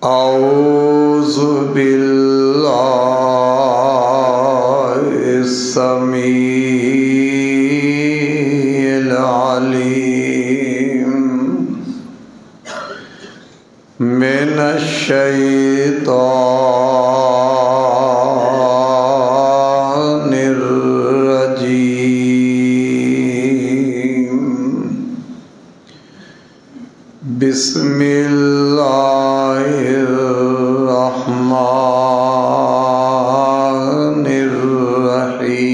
اعوذ باللہ السمیع العلیم من الشیطان الرجیم بسم اللہ الرحمن الرحیم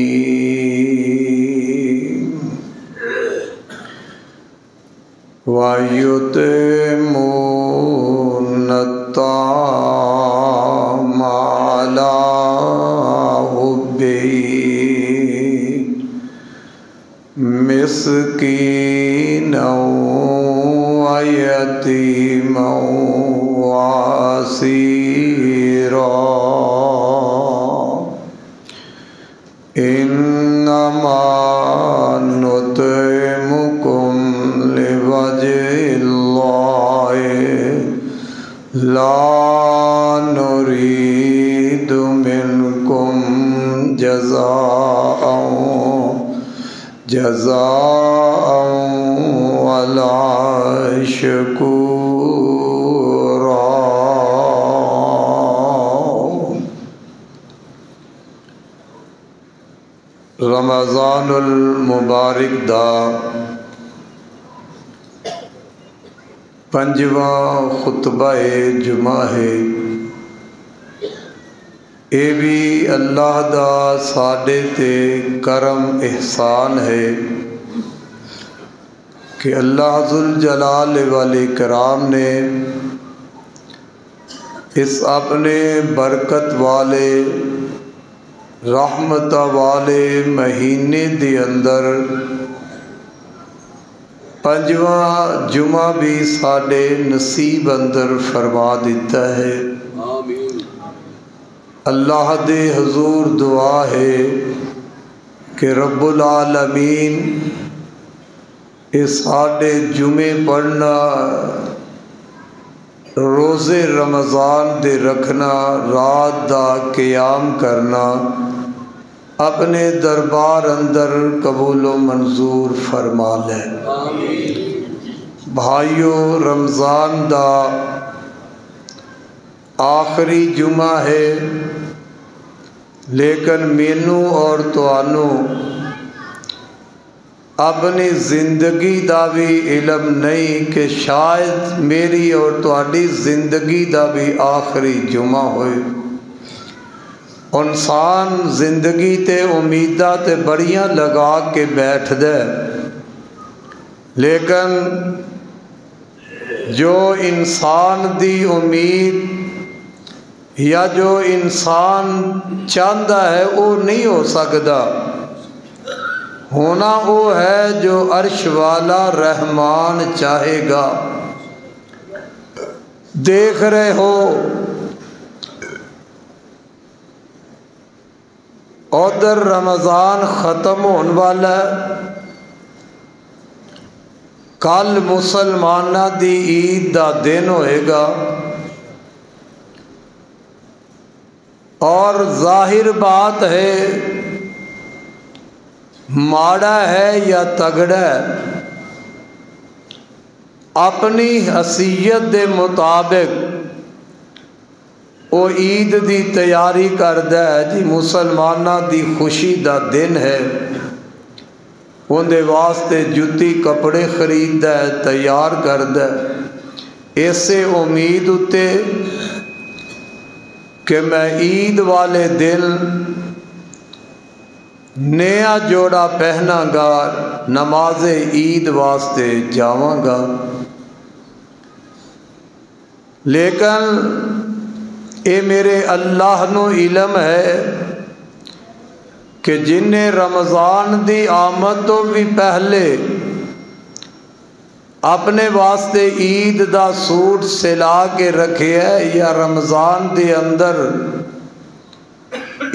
وَيُطْعِمُونَ الطَّعَامَ عَلَىٰ حُبِّهِ مسكينا ويتيما وأسيرا إنما نطعمكم لوجه الله لا نريد منكم جزاء ولا شکورا۔ رمضان المبارک دا پنجواں خطبہ جمعہ ہے۔ اے بھی اللہ دا ساڈے تے کرم احسان ہے کہ اللہ ذوالجلال والاکرام نے اس اپنے برکت والے رحمت والے مہینے دے اندر پنجواں جمعہ بھی ساڈے نصیب اندر فرما دیتا ہے۔ اللہ دے حضور دعا ہے کہ رب العالمین اس ساڈے جمعے پڑھنا، روزے رمضان دے رکھنا، رات دا قیام کرنا اپنے دربار اندر قبول و منظور فرما لے۔ بھائیو، رمضان دا آخری جمعہ ہے، لیکن مینوں اور تانوں اپنی زندگی دا بھی علم نہیں کہ شاید میری اور تہاڈی زندگی دا بھی آخری جمعہ ہوئے۔ انسان زندگی تے امیداں تے بڑیاں لگا کے بیٹھ دے، لیکن جو انسان دی امید یا جو انسان چاہتا ہے وہ نہیں ہو سکتا۔ ہونا وہ ہے جو عرش والا رحمان چاہے گا۔ دیکھ رہے ہو ادھر رمضان ختم ہونے والا ہے، کل مسلمانہ دی عید دا دن ہوئے گا، اور ظاہر بات ہے ماڑا ہے یا تگڑا ہے، اپنی حیثیت دے مطابق وہ عید دی تیاری کردا ہے۔ جی مسلمانہ دی خوشی دا دن ہے، اندے واسطے جتی کپڑے خریددا ہے، تیار کردا ہے، ایسے امید اتے کہ میں عید والے دن نیا جوڑا پہنا گا، نماز عید واسطے جاواں گا۔ لیکن اے میرے اللہ نو علم ہے کہ جن نے رمضان دی آمد تو بھی پہلے اپنے واسطے عید دا سوٹ سلا کے رکھے ہے، یا رمضان دے اندر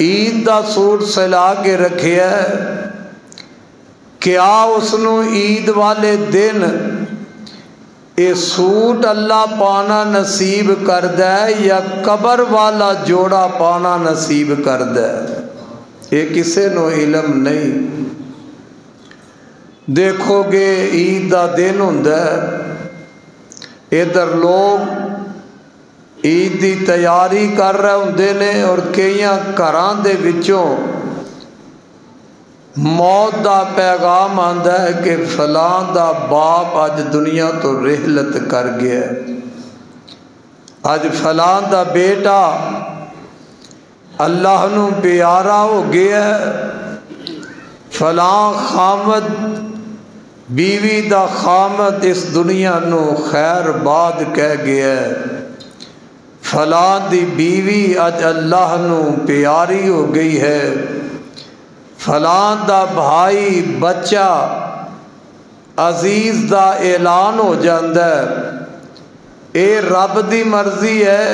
عید دا سوٹ سلا کے رکھے ہے، کیا اس نو عید والے دن یہ سوٹ اللہ پانا نصیب کرد ہے یا قبر والا جوڑا پانا نصیب کرد ہے، یہ کسے نو علم نہیں۔ دیکھو گے عید دا دن ہوندا ہے، ادھر لوگ عید دی تیاری کر رہے ہوندے نے اور کئیاں گھراں دے وچوں موت دا پیغام آندا ہے کہ فلاں دا باپ اج دنیا تو رحلت کر گیا ہے، اج فلاں دا بیٹا اللہ نو پیارا ہو گیا ہے، فلاں خامد بیوی دا خامد اس دنیا نو خیر باد کہہ گیا ہے، فلاں دی بیوی اج اللہ نو پیاری ہو گئی ہے، فلاں دا بھائی بچہ عزیز دا اعلان ہو جاندہ ہے۔ اے رب دی مرضی ہے،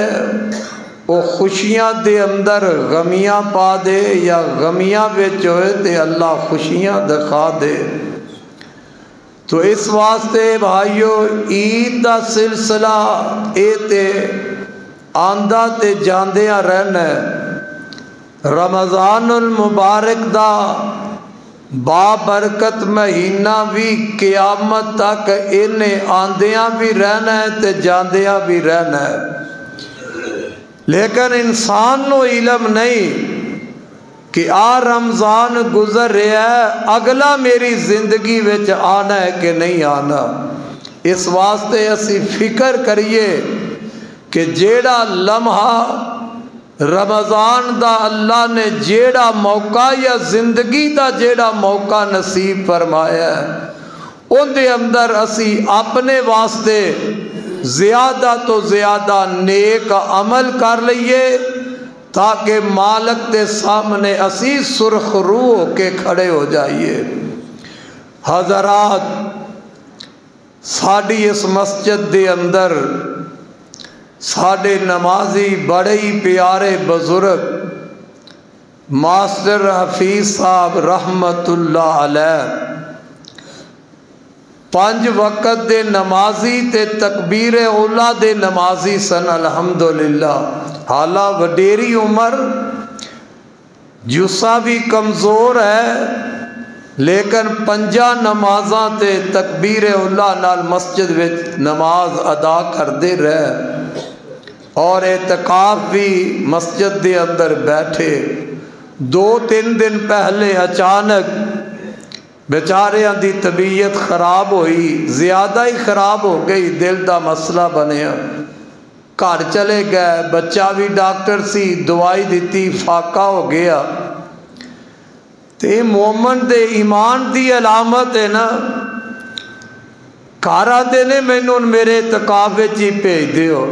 وہ خوشیاں دے اندر غمیاں پا دے یا غمیاں وچ ہوئے تے اللہ خوشیاں دکھا دے۔ تو اس واسطے بھائیو عید دا سلسلہ اے تے آندہ تے جاندیاں رہنا ہے۔ رمضان المبارک دا بابرکت مہینہ بھی قیامت تک انہیں آندیاں بھی رہنا ہے تے جاندیاں بھی رہنا ہے، لیکن انسان نو علم نہیں کہ آ رمضان گزر رہا ہے، اگلا میری زندگی وچ آنا ہے کہ نہیں آنا۔ اس واسطے اسی فکر کریے کہ جیڑا لمحہ رمضان دا اللہ نے جیڑا موقع یا زندگی دا جیڑا موقع نصیب فرمایا ہے ان دے اندر اسی اپنے واسطے زیادہ تو زیادہ نیک عمل کر لئیے تاکہ مالک دے سامنے اسی سرخ روح ہو کے کھڑے ہو جائیے۔ حضرات، ساڑی اس مسجد دے اندر ساڑے نمازی بڑے ہی پیارے بزرگ ماسٹر حفیظ صاحب رحمت اللہ علیہ 5 وقت دے نمازی تے تکبیر اولا دے نمازی سن الحمدللہ، حالا وڈیری عمر، جسا بھی کمزور ہے، لیکن 5 نمازاں تے تکبیر اولا نال مسجد وچ نماز ادا کر دے رہے اور اعتکاف بھی مسجد دے اندر بیٹھے۔ 2-3 دن پہلے اچانک بیچاریاں دی طبیعت خراب ہوئی، زیادہ ہی خراب ہو گئی، دل دا مسئلہ بنیا، گھر چلے گئے، بچہ بھی ڈاکٹر سی، دوائی دیتی، فاقہ ہو گیا۔ تے مومن دے ایمان دی علامت ہے نا، گھر آتے نے مینوں میرے اعتکاف وچ ہی بھیج دیو،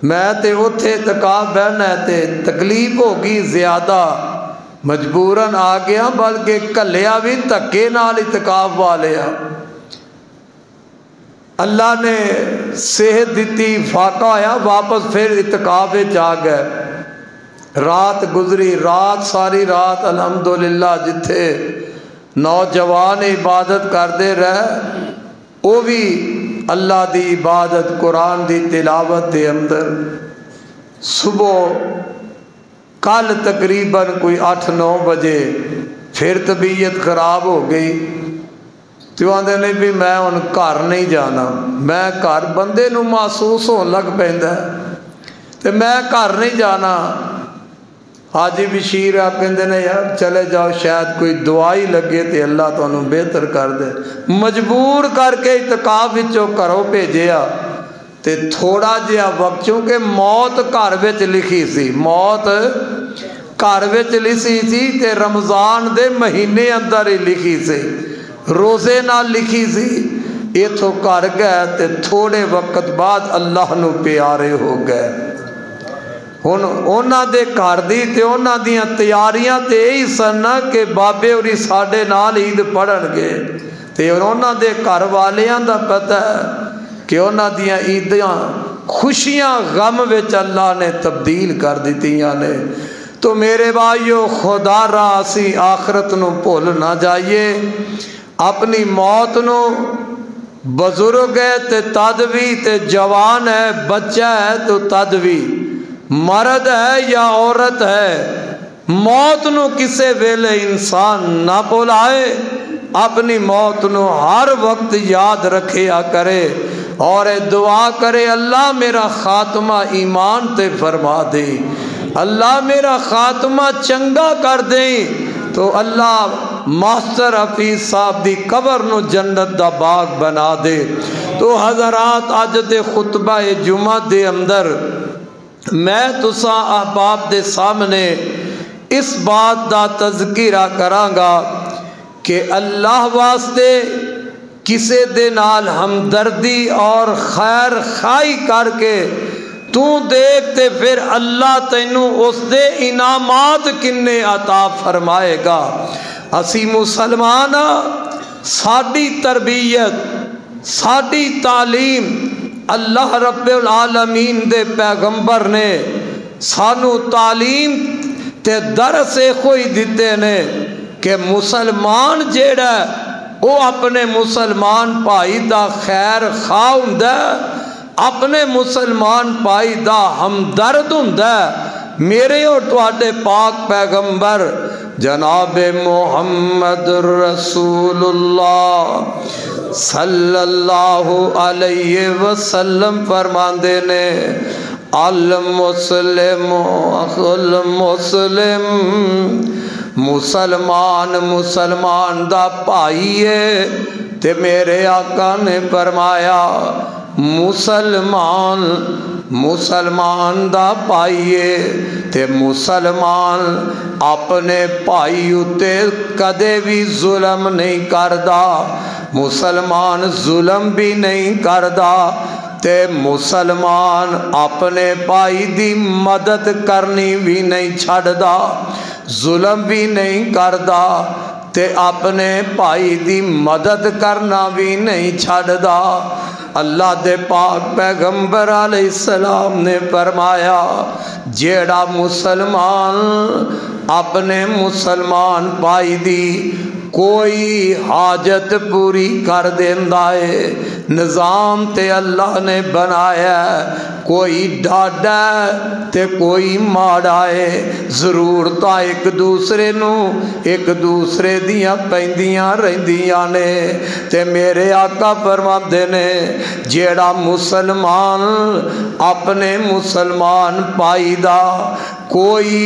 میں تے اتھے اعتکاف بہنا ہے تے تکلیف ہوگی زیادہ، مجبوراً آ گیا، بلکہ کلیا بھی تکے نال اعتکاف والیا۔ اللہ نے صحت دیتی، فاقہ آیا، واپس پھر اعتکاف وچ آ گئے۔ رات گزری، رات ساری رات الحمدللہ جتھے نوجوان عبادت کردے رہے، وہ بھی اللہ دی عبادت قرآن دی تلاوت دے اندر۔ صبح کل تقریباً کوئی 8-9 بجے پھر طبیعت خراب ہو گئی، تو آندے نے بھی میں ان گھر نہیں جانا، میں گھر بندے نو محسوس ہون لگ پیندا ہے تے میں گھر نہیں جانا۔ حاجی بشیر آپ کہندے نے یار چلے جاؤ، شاید کوئی دعائی لگے تے اللہ تانوں بہتر کر دے، مجبور کر کے اعتکاف وچوں گھروں بھیجیا تے تھوڑا جہا وقت، چونکہ موت گھر وچ لکھی سی، موت گھر وچ لکھی سی تے رمضان دے مہینے اندر ہی لکھی سی، روزے نال لکھی سی۔ ایتھوں گھر گئے تے تھوڑے وقت بعد اللہ نو پیارے ہو گئے۔ ہن انہاں دے گھر دی تے انہاں دیاں تیاریاں تے یہی سن کہ بابے ہوری ساڈے نال عید پڑھن گے، تے انہاں دے گھر والیاں دا پتہ ہے کہ انہاں دیاں عیداں خوشیاں غم وچ اللہ نے تبدیل کر دتیاں نے۔ تو میرے بھائیو، خدا را اسی آخرت نو بھول نہ جائیے، اپنی موت نو بزرگ ہے تے تدوی تے جوان ہے بچہ ہے تو تدوی مرد ہے یا عورت ہے موت نو کسے ویلے انسان نہ بھلائے اپنی موت نو ہر وقت یاد رکھیا کرے اور دعا کرے اللہ میرا خاتمہ ایمان تے فرما دے اللہ میرا خاتمہ چنگا کر دے تو اللہ ماسٹر حفیظ صاحب دی قبر نو جنت دا باغ بنا دے۔ تو حضرات اج دے خطبہ جمعہ دے اندر میں تساں احباب دے سامنے اس بات دا تذکرہ کرانگا کہ اللہ واسطے کسے دے نال ہمدردی اور خیر خائی کر کے تو دیکھتے پھر اللہ تینوں اس دے انعامات کنے عطا فرمائے گا۔ اسی مسلمان ساڈی تربیت ساڈی تعلیم اللہ رب العالمین دے پیغمبر نے سانو تعلیم تے درس کوئی دیتے نے کہ مسلمان جیڑا وہ اپنے مسلمان بھائی دا خیر خواہ ہوندا اپنے مسلمان بھائی دا ہمدرد ہوندا میرے اور تواڈے پاک پیغمبر جناب محمد رسول اللہ صلی اللہ علیہ وسلم فرماندے نے المسلم اخو المسلم مسلمان دا بھائی ہے تے میرے آقا نے فرمایا مسلمان دا بھائی ہے تے مسلمان اپنے بھائی اتے کدے بھی ظلم نہیں کردا مسلمان ظلم بھی نہیں کردا تے مسلمان اپنے بھائی دی مدد کرنی بھی نہیں چھڑدا ظلم بھی نہیں کردا تے اپنے بھائی دی مدد کرنا بھی نہیں چھڑدا۔ اللہ دے پاک پیغمبر علیہ السلام نے فرمایا جیڑا مسلمان اپنے مسلمان بھائی دی کوئی حاجت پوری کر دیندا ہے نظام تے اللہ نے بنایا کوئی ڈاڈا تے کوئی ماڑا ہے ضرورتاں ایک دوسرے دیاں پیندیاں رہندیاں نے تے میرے آقا فرماندے نے جیڑا مسلمان اپنے مسلمان بھائی دا کوئی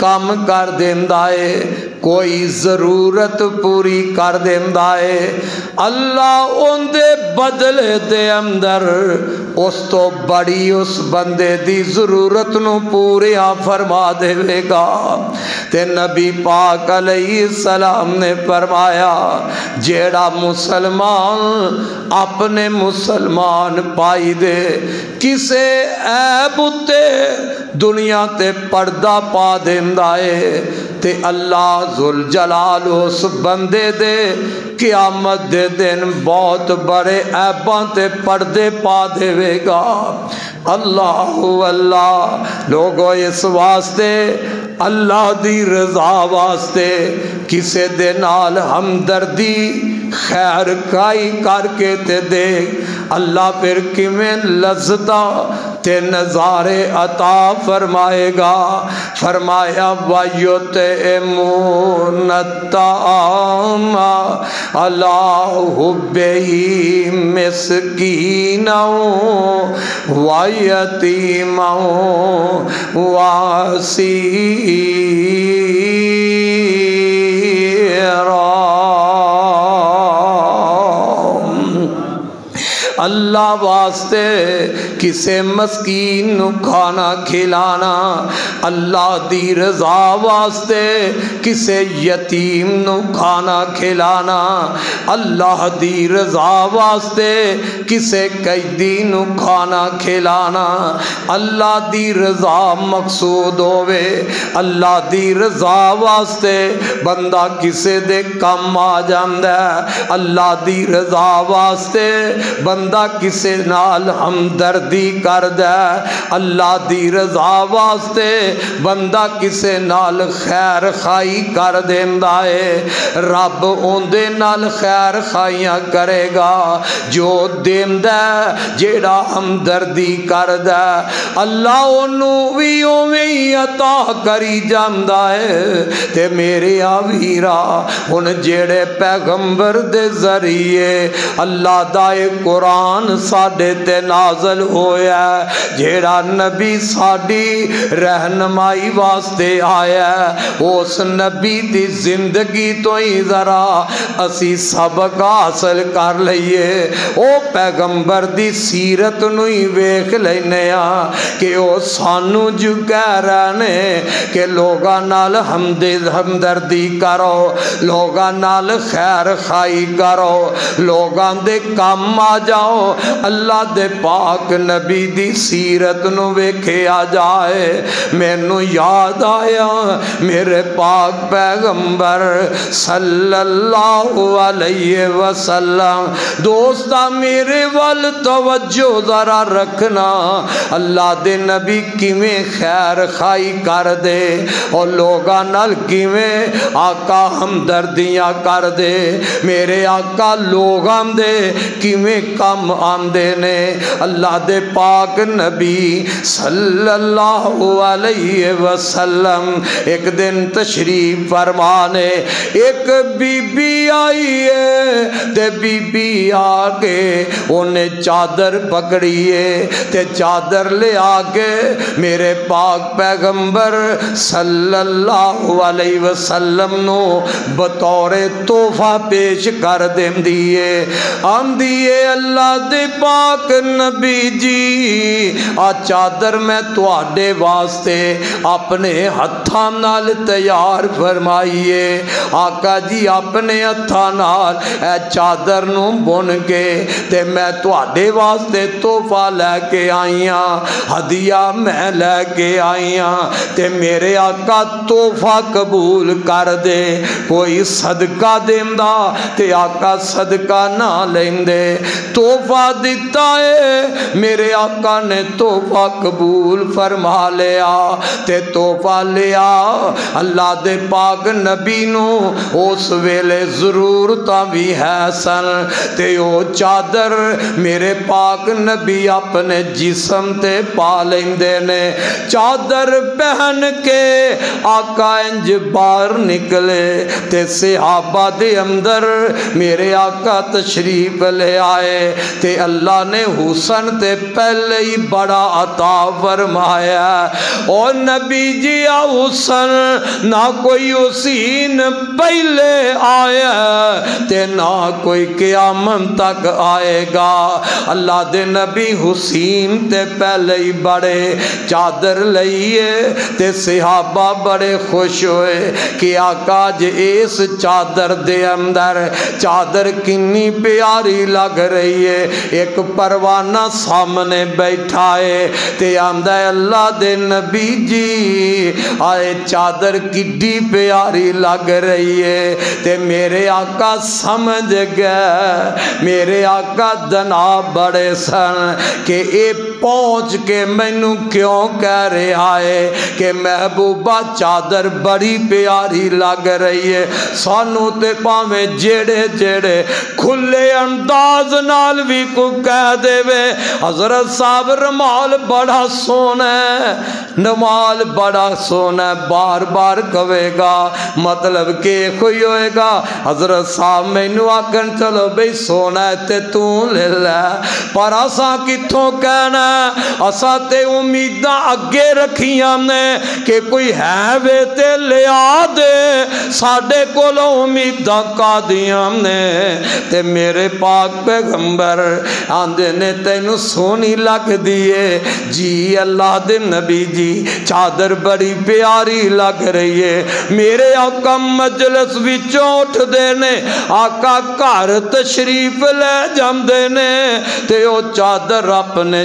کام کر دیندا ہے کوئی ضرورت پوری کر دیندا ہے اللہ ان دے بدلے دے اندر اس تو بڑی اس بندے دی ضرورت نو پوریا فرما دے گا۔ تے نبی پاک علیہ السلام نے فرمایا جیڑا مسلمان اپنے مسلمان بھائی دے کسے عیب تے دنیا تے پردہ پا دیندا ہے تے اللہ ذوالجلال اس بندے دے قیامت دے دن بہت بڑے عیباں تے پردے پا دے گا۔ اللہ اللہ لوگو اس واسطے اللہ دی رضا واسطے کسے دے نال ہمدردی خیر کائی کر کے تے دے اللہ پھر کمیں لذتاں تے نظارے عطا فرمائے گا۔ فرمایا وَيُطْعِمُونَ الطَّعَامَ عَلَىٰ حُبِّهِ مِسْكِينًا وَيَتِيمًا وَأَسِيرًا۔ اللہ واسطے کسے مسکین نو کھانا کھلانا اللہ دی رضا واسطے کسے یتیم نو کھانا کھلانا اللہ دی رضا واسطے کسے قیدی نو کھانا کھلانا اللہ دی رضا مقصود ہوئے اللہ دی رضا واسطے بندہ کسے دے کم آ جاندہ اللہ دی رضا واسطے بندہ کسے نال ہمدردی ہمدردی کردا اللہ دی رضا واسطے بندہ کسے نال خیر خائی کر دیندا ہے رب اوندے نال خیر خائیاں کرے گا جو دیندا جیڑا ہمدردی کردا اللہ اونوں وی اوویں ہی عطا کری جاندا ہے تے میرے آویرا ہن جیڑے پیغمبر دے ذریعے اللہ دا قرآن ساڈے تے نازل ہویا جیڑا نبی ساڈی رہنمائی واسطے آیا اس نبی دی زندگی تو ہی ذرا اسی سبق حاصل کر لئیے او پیغمبر دی سیرت نو ہی ویکھ لینے کہ او سانو جو کہہ رہے کہ لوگاں نال ہمدردی کرو لوگاں نال خیر خائی کرو لوگاں دے کام آ جاؤ اللہ دے پاک نبی دی سیرت نو ویکھیا جائے مینوں یاد آیا میرے پاک پیغمبر صلی اللہ علیہ وسلم دوستا میرے وال توجہ ذرا رکھنا اللہ دے نبی کیویں خیر خائی کر دے اور لوگاں نال کیویں آقا ہمدردیاں کر دے میرے آقا لوگاں دے کیویں کم آندے نے اللہ دے پاک نبی صلی اللہ علیہ وسلم ایک دن تشریف فرمانے ایک بی بی آئی ہے تے بی بی آگے انہیں چادر پکڑیے تے چادر لے آگے میرے پاک پیغمبر صلی اللہ علیہ وسلم نو بطور تحفہ پیش کر دیں دیئے ہم دیئے اللہ دے پاک نبی جی آ چادر میں تواڈے واسطے اپنے ہتھاں نال تیار فرمائیے آقا جی اپنے ہتھاں نال اے چادر نو بن کے تے میں تواڈے واسطے تحفہ لے کے آئیاں ہدیہ میں لے کے آئیاں تے میرے آقا تحفہ قبول کر دے کوئی صدقہ دیندا تے آقا صدقہ نہ لیندے تحفہ دیتا ہے میرے آقا نے تحفہ قبول فرما لیا تے تحفہ لیا اللہ دے پاک نبی نو اس ویلے ضرورتاں بھی ہے سن تے او چادر میرے پاک نبی اپنے جسم تے پا لیندے نے چادر پہن کے آقا انج باہر نکلے تے صحابہ دے اندر میرے آقا تشریف لے آئے تے اللہ نے حسن تے پہلے ہی بڑا عطا فرمایا اور نبی جی حسن نہ کوئی حسین پہلے آیا تے نہ کوئی قیامت تک آئے گا اللہ دے نبی حسین تے پہلے ہی بڑے چادر لئیے تے صحابہ بڑے خوش ہوئے کہ آقا جے اس چادر دے اندر چادر کنی پیاری لگ رہی ہے ایک پروانہ سامنے بیٹھا ہے تے آمدہ اللہ دے نبی جی آئے چادر کڈی پیاری لگ رہی ہے تے میرے آقا سمجھ گئے میرے آقا دنا بڑے سن کہ اے پہنچ کے مینوں کیوں کہہ رہا ہے کہ محبوبہ چادر بڑی پیاری لگ رہی ہے سانو تے پاویں جیڑے جیڑے کھلے انداز نال بھی کو کہہ دے وے حضرت صاحب رمال بڑا سونا ہے نمال بڑا سونا ہے بار بار کہے گا مطلب کہ کوئی ہوئے گا حضرت صاحب مینوں آکن چلو بھئی سونا ہے تے تو لے لے پر اساں کتھوں کہنا اساں تے امیداں اگے رکھیاں نے کہ کوئی ہے وے تے لیا دے ساڈے کولوں امیداں کا دیاں نے تے میرے پاک پیغمبر آندے نے تینوں سونی لگ دیئے جی اللہ دے نبی جی چادر بڑی پیاری لگ رہی ہے میرے آقا مجلس وچوں اٹھ دینے آقا گھر تشریف لے جاندے نے تے او چادر اپنے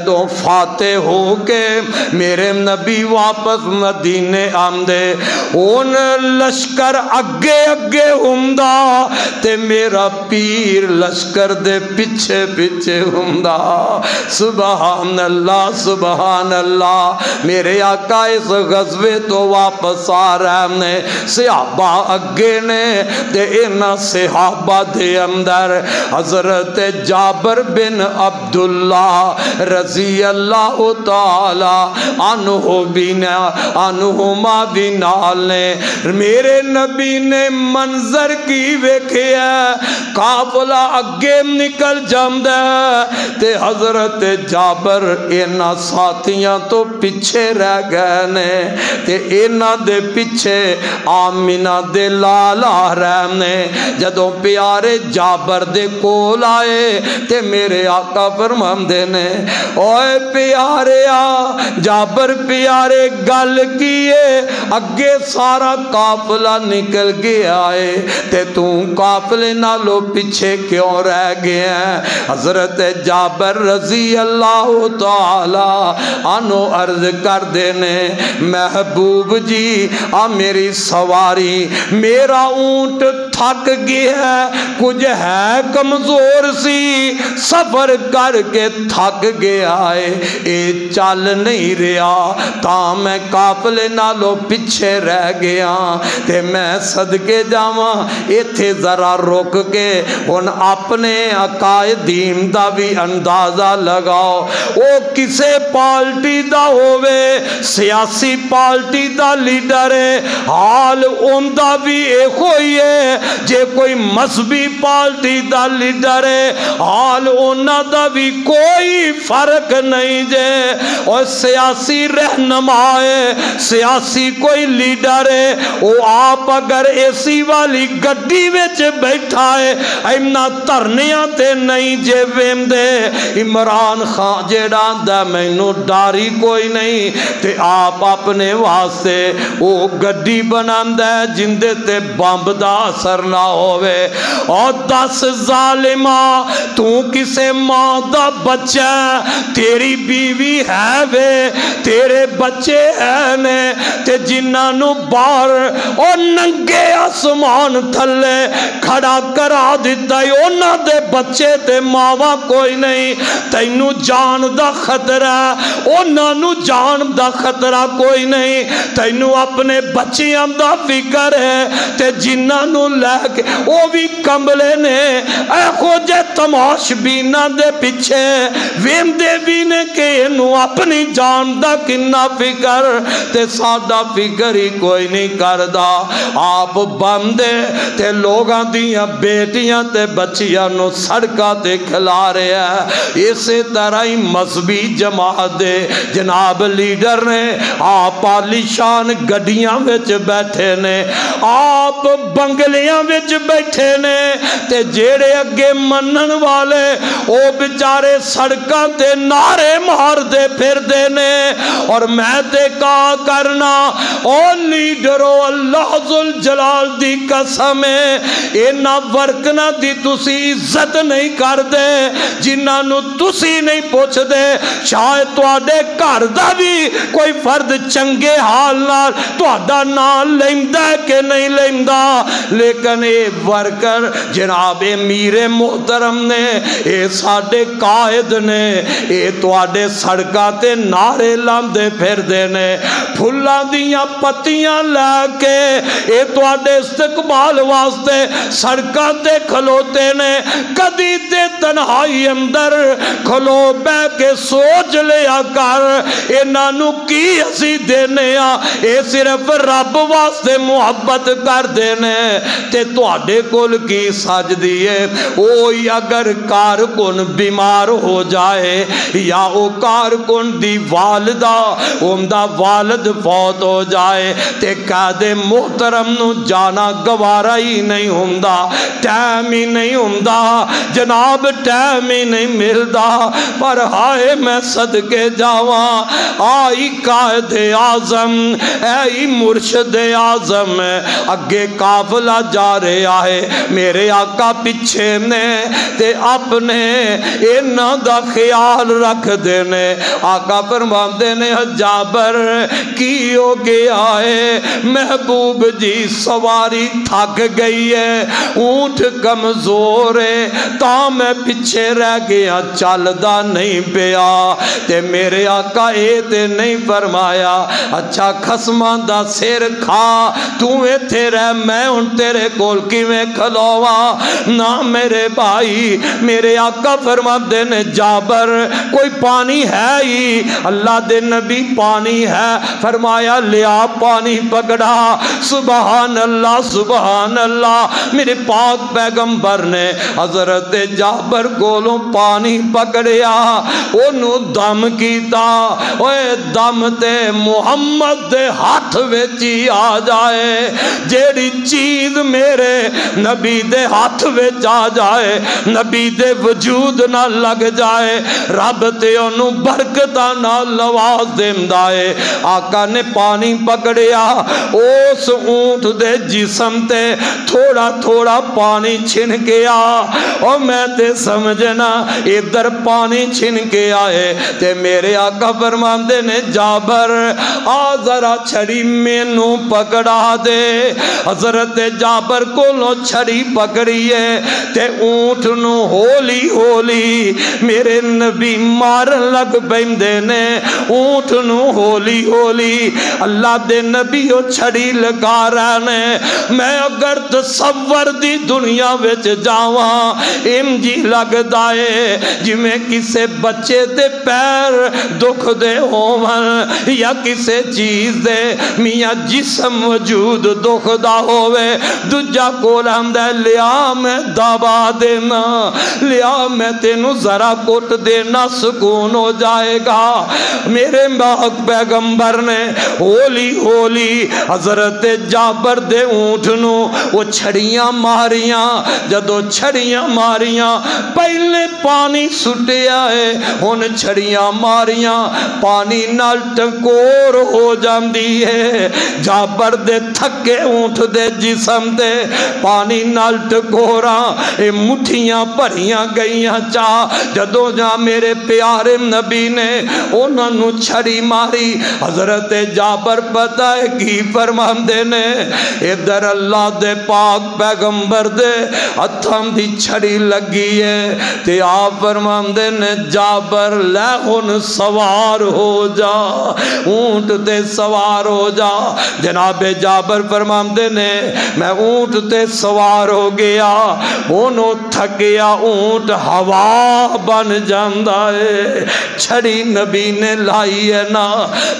جدوں فاتح ہو کے میرے نبی واپس مدینے آمدے ان لشکر اگے اگے ہوندا تے میرا پیر لشکر دے پیچھے پیچھے ہوندا. سبحان اللہ سبحان اللہ. میرے آقا اس غزوے تو واپس آ رہے نے, صحابہ اگے نے تے انہاں صحابہ دے اندر حضرت جابر بن عبداللہ رضی اللہ تعالی عنہما بھی نال نے. میرے نبی نے منظر کی ویکھیا, قافلہ اگے نکل جاندا تے حضرت جابر انہاں ساتھیاں تو پیچھے رہ گئے نے تے انہاں دے پیچھے آمینہ دے لال آ رہے نے. جدوں پیارے جابر دے کول آئے تے میرے آقا فرماندے نے اوے پیارے آ جابر پیارے گل کیے اگے سارا قافلہ نکل گیا ہے تے تو قافلے نالو پیچھے کیوں رہ گیا ہے؟ حضرت جابر رضی اللہ تعالی عنہ عرض کر دینے محبوب جی آ میری سواری میرا اونٹ تھک گیا ہے, کچھ ہے کمزور سی, سفر کر کے تھک گیا ہے, اے چل نہیں رہا تا میں قافلے نالو پیچھے رہ گیا تے میں صدقے جاواں ایتھے ذرا رک کے ان اپنے عقائدین دا بھی اندازہ لگاؤ. او کسے پارٹی دا ہووے, سیاسی پارٹی دا لیڈر ہے, حال ان دا بھی ایک ہوئی ہے. جے کوئی مذہبی پارٹی دا لیڈر ہے, حال انہاں دا بھی کوئی فرق نہیں جے. اور سیاسی رہنما ہے, سیاسی کوئی لیڈر ہے, وہ آپ اگر ایسی والی گڈی وچ بیٹھا ہے اینا ترنیاں تے نہیں جے ویندے. عمران خان جیڑا دا مینوں ڈاری کوئی نہیں تے آپ اپنے واسطے وہ گڈی بناندا ہے جندے تے بمب دا اثر نہ ہوئے. اور 10 ظالمہ تو کسے ماں دا بچہ, تیری بیوی ہے وے, تیرے بچے ہے نے تے جنہاں نو باہر اور ننگے آسمان تھلے کھڑا کرا دیتا ہے, انہاں دے بچے تے ماواں کوئی نہیں. تینو جان دا خطرہ, انہاں نو جان دا خطرہ کوئی نہیں. تینو اپنے بچیاں دا فکر ہے تے جنہاں نو لے کے وہ بھی کمبلے نے اے خوجے تماش بینا دے پیچھے ویندے بھی نے کہ انہوں اپنی جان دا کنہ فکر تے سادہ فکر ہی کوئی نہیں کردہ. آپ بندے تے لوگاں دیاں بیٹیاں تے بچیاں نو سڑکا تے کھلا رہے ہیں. اسی طرح ہی مذہبی جماعت دے جناب لیڈر نے آپ عالی شان گڈیاں وچ بیٹھے نے, آپ بنگلیاں وچ بیٹھے نے تے جیڑے اگے منن والے او بیچارے سڑکاں تے نعرے مار دے پھر دے نے. اور میں تے کہا کرنا او لیڈرو اللہ ذل جلال دی قسم ہے اینا ورکنا دی تسی عزت نہیں کر دے جنہاں نو تسی نہیں پوچھ دے. شاید تو آڈے گھر دا بھی کوئی فرد چنگے حال نال تو آڈا نال لیندہ ہے کہ نہیں لیندہ, لیکن اے ورکر جناب امیر محترم نے, اے ساڑے قائد نے, اے تو آڈے سڑکاتے نعرے لاندے پھر دینے, پھلا دیاں پتیاں لے کے اے تو آڈے استقبال واسطے سڑکاتے کھلوتے نے. کدی تے تنہائی اندر کھلو بے کے سوچ لیا کر اے نانو کی ہسی دینے آ, اے صرف رب واسطے محبت کر دینے تے تو آڈے کل کی ساج دیئے. اوئی اگر کارکن بیمار ہو جائے یا او کارکن دی والدہ امدہ والد فوت ہو جائے تے قائد محترم نو جانا گوارا ہی نہیں ہمدہ, ٹائم ہی نہیں ہمدہ جناب, ٹائم ہی نہیں ملدہ. پر ہائے میں صدقے جاواں آئی قائد اعظم, اے مرشد اعظم, اگے قافلہ جا رہا ہے میرے آقا پیچھے نے تے اپنے انہاں دا خیال رکھ دینے آقا فرماندے نے جابر کی ہو گیا ہے محبوب جی سواری تھک گئی ہے اونٹ کمزور ہے تا میں پیچھے رہ گیا چلدا نہیں پیا تے میرے آقا اے تے نہیں فرمایا اچھا خصماں دا سر کھا تو ایتھے رہ میں ان تیرے کول کیویں کھلواں نہ میرے بھائی میرے آقا فرماندے نے جابر کوئی پانی ہے ہی اللہ دے نبی پانی ہے فرمایا لیا پانی پکڑا سبحان اللہ میرے پاک پیغمبر نے حضرت جابر کولوں پانی پکڑیا انہوں دم کیتا اوے دم تے محمد دے ہاتھ وچ ہی آ جائے جیڑی چیز میرے نبی دے ہاتھ وچ آ جائے نبی دے وجود نہ لگ جائے رب تے انہوں برکتاں نال نواز دیندا ہے آقا نے پانی پکڑیا اس اونٹ دے جسم تے تھوڑا تھوڑا پانی چھن کے اور میں تے سمجھنا ادھر پانی چھن کے آئے تے میرے آقا فرماندے نے جابر آ ذرا چھڑی مینوں پکڑا دے حضرت جابر کولوں چھڑی پکڑیے تے اونٹ نو ہولی ہولی میرے نبی مارن لگ پیندے نے اونٹ نو ہولی ہولی اللہ دے نبی او چھڑی لگا رہنے میں اگر تصور دی دنیا وچ جاواں جی لگدا ہے جویں کسے بچے دے پیر دکھ دے ہون یا کسے چیز دے میاں جسم وجود دکھ دا ہوئے دوجا کول آندا لیا میں دبا دینا لیا میں تینوں ذرا کٹ دینا سکون ہو جائے گا میرے پاک پیغمبر نے ہولی ہولی حضرت جابر دے اونٹ نو وہ چھڑیاں ماریاں جدو چھڑیاں ماریاں پہلے پانی سٹیا ہے ان چھڑیاں ماریاں پانی نال ٹکور ہو جاندی ہے جابر دے تھکے اونٹ دے جسم دے پانی نال ٹکوراں اے مٹھیاں بھریاں گئیاں چاہ جدو جا میرے پیارے نبی نے انہوں نے چھڑی ماری حضرت جابر پتہ ہے کی فرماندے نے ادھر اللہ دے پاک پیغمبر دے ہتھاں دی چھڑی لگی ہے تے آپ فرماندے نے جابر لے ہن سوار ہو جا اونٹ تے سوار ہو جا جناب جابر فرماندے نے میں اونٹ تے سوار ہو گیا انہوں تھکیا اونٹ ہوا بن جاندا ہے چھڑی نبی نے لائی ہے نا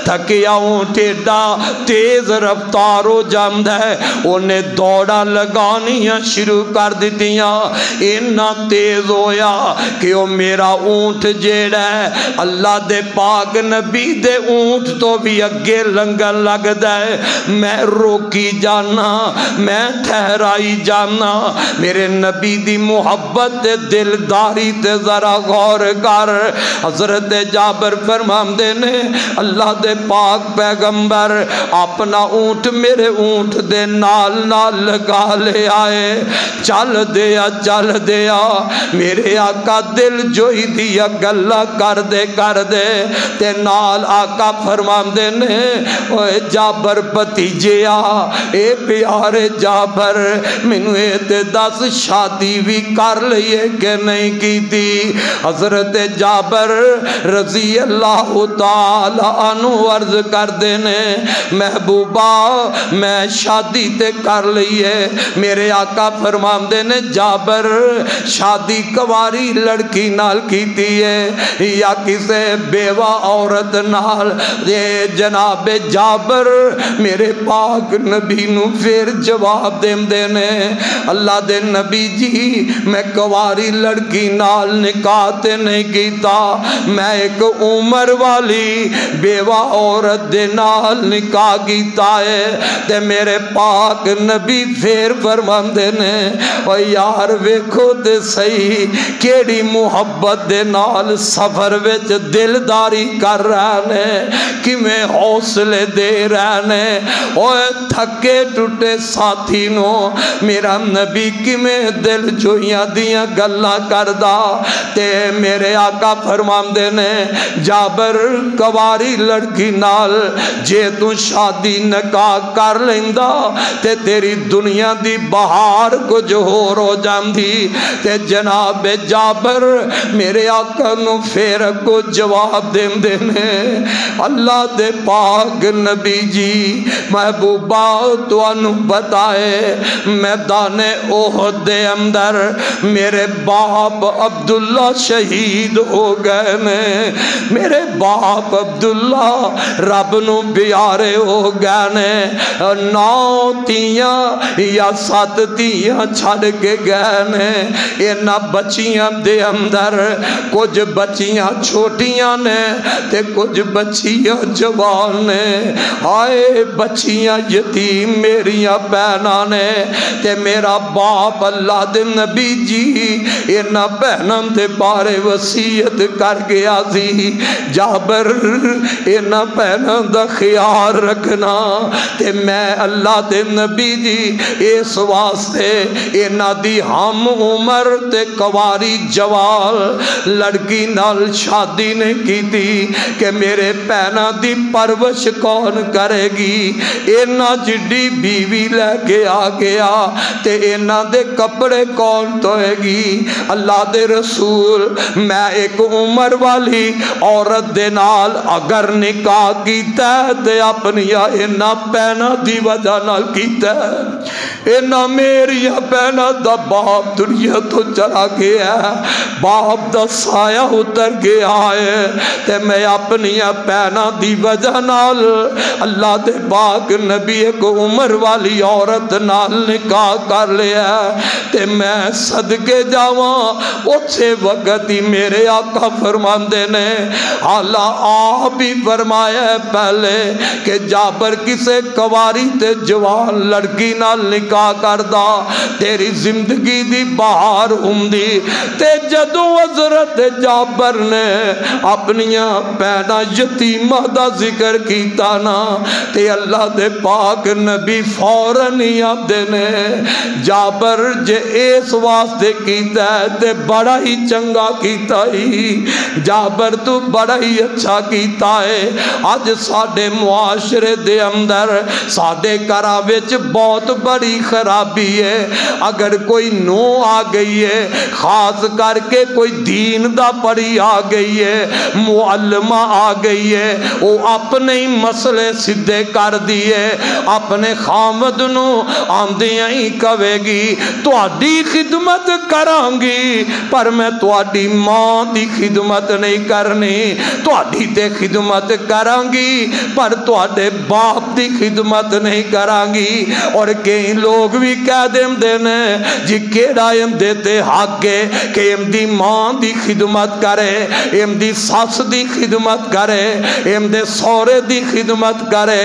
تھکیا اونٹ ایڈا تیز رفتار ہو جاندا ہے انہیں دوڑا لگانیاں شروع کر دیتیاں اینا تیز ہویا کہ وہ میرا اونٹ جیڑا ہے اللہ دے پاک نبی دے اونٹ تو بھی اگے لنگن لگ دے میں روکی جانا میں ٹھہرائی جانا میرے نبی دی محبت دلداری تے ذرا غور کر حضرت جابر فرماندے نے اللہ دے پاک پیغمبر اپنا اونٹ میرے اونٹ دے نال نال لگا لے آئے چل دیا میرے آقا دل جوئی دیا گلہ کر دے تے نال آقا فرماندے نے اوے جابر بھتیجیا اے پیارے جابر مینوں اے تے دس شادی بھی کر لئیے کہ نہیں کی تھی حضرت جابر رضی اللہ تعالی عنہ عرض کر دینے محبوبہ میں شادی تے کر لئیے میرے آقا فرماندے نے جابر شادی کواری لڑکی نال کیتی ہے یا کسے بیوہ عورت نال یہ جناب جابر میرے پاک نبی نو پھر جواب دینے اللہ دے نبی جی میں کواری لڑکی نال نکاح تے نہیں کیتا میں ایک عمر والی بیوہ عورت دے نال نکاح کیتا ہے تے میرے پاک نبی پھر فرماندے نے او یار ویکھو تے صحیح کیڑی محبت دے نال سفر وچ دلداری کر رہنے کیویں حوصلے دے رہنے اوے تھکے ٹوٹے ساتھی نو میرا نبی کیویں دل جوئیاں دیاں گلاں کردا تے میرے آقا فرماندے نے جابر کواری لڑکی نال جے تو شادی نکاح کر لیندا تے تیری دنیا دی بہار کچھ ہور ہو جاندی تے جناب جابر میرے آقا نو پھر کو جواب دیندے نے اللہ دے پاک نبی جی محبوبہ تو انو بتائے میدان احد دے اندر میرے باپ عبداللہ شہید ہو گئے نے میرے باپ عبداللہ رب نو پیارے ہو گئے نے 9 تیاں یا 7 تیاں چھڑ کے گئے نے اینا بچیاں دے اندر کچھ بچیاں چھوٹیاں نے تے کچھ بچیاں جوان نے آئے بچیاں یتیم میریاں بہناں نے تے میرا باپ اللہ دے نبی جی اینا بہناں دے بارے وصیت کر گیا سی جابر اینا بہناں دا خیال رکھنا تے میں اللہ دے نبی جی اس واسطے اینا دی ہم عمر تے کواری جوال لڑکی نال شادی نے کی تھی کہ میرے بہناں دی پرورش کون کرے گی اینا جڈی بیوی لے کے آ گیا تے اینا دے کپڑے کون دھوئے گی اللہ دے رسول میں ایک عمر والی عورت دے نال اگر نکاح کیتا ہے تے اپنی اینا بہناں دی وجہ نال کیتا ہے اینا میری بہناں دا باپ دنیا تو چلا گیا ہے باپ دا سایہ اتر گیا ہے تے میں اپنی بہناں دی وجہ نال اللہ دے پاک نبی ایک عمر والی عورت نال نکاح کر لیا تے میں صدقے جاواں اچھے وقت ہی میرے آقا فرماندے نے حالا آپ ہی فرمایا ہے پہلے کہ جابر کسے کواری تے جوان لڑکی نال نکاح کردہ تیری زندگی دی بہار ہوندی تے جدو حضرت جابر نے اپنیاں پینا یتیمہ دا ذکر کیتا نا تے اللہ دے پاک نبی فوراً ہی آدھے نے جابر جے اس واسطے کیتا ہے تے بڑا ہی چنگا کیتا ہی جابر تو بڑا ہی اچھا کیتا ہے آج ساڑھے معاشرے دے اندر ساڑھے کراوچ بہت بڑی خرابی ہے اگر کوئی نو آ گئی ہے خاص کر کے کوئی دین دا پڑی آ گئی ہے معلمہ آ گئی ہے وہ اپنے ہی مسئلے سدھے کر دیئے اپنے خامد نو آندیاں ہی کہے گی تو آڈی خدمت کرانگی پر میں تو آڈی ماں دی خدمت نہیں کرنی تو آڈی تے خدمت کرانگی پر تو آڈے باپ دی خدمت نہیں کرانگی اور کئی لوگ بھی کہہ دیں دینے جی کیڑا ایم دیتے حق ہے کہ ام دی ماں دی خدمت کرے ام دی ساس دی خدمت کرے ام دے سورے دی خدمت کرے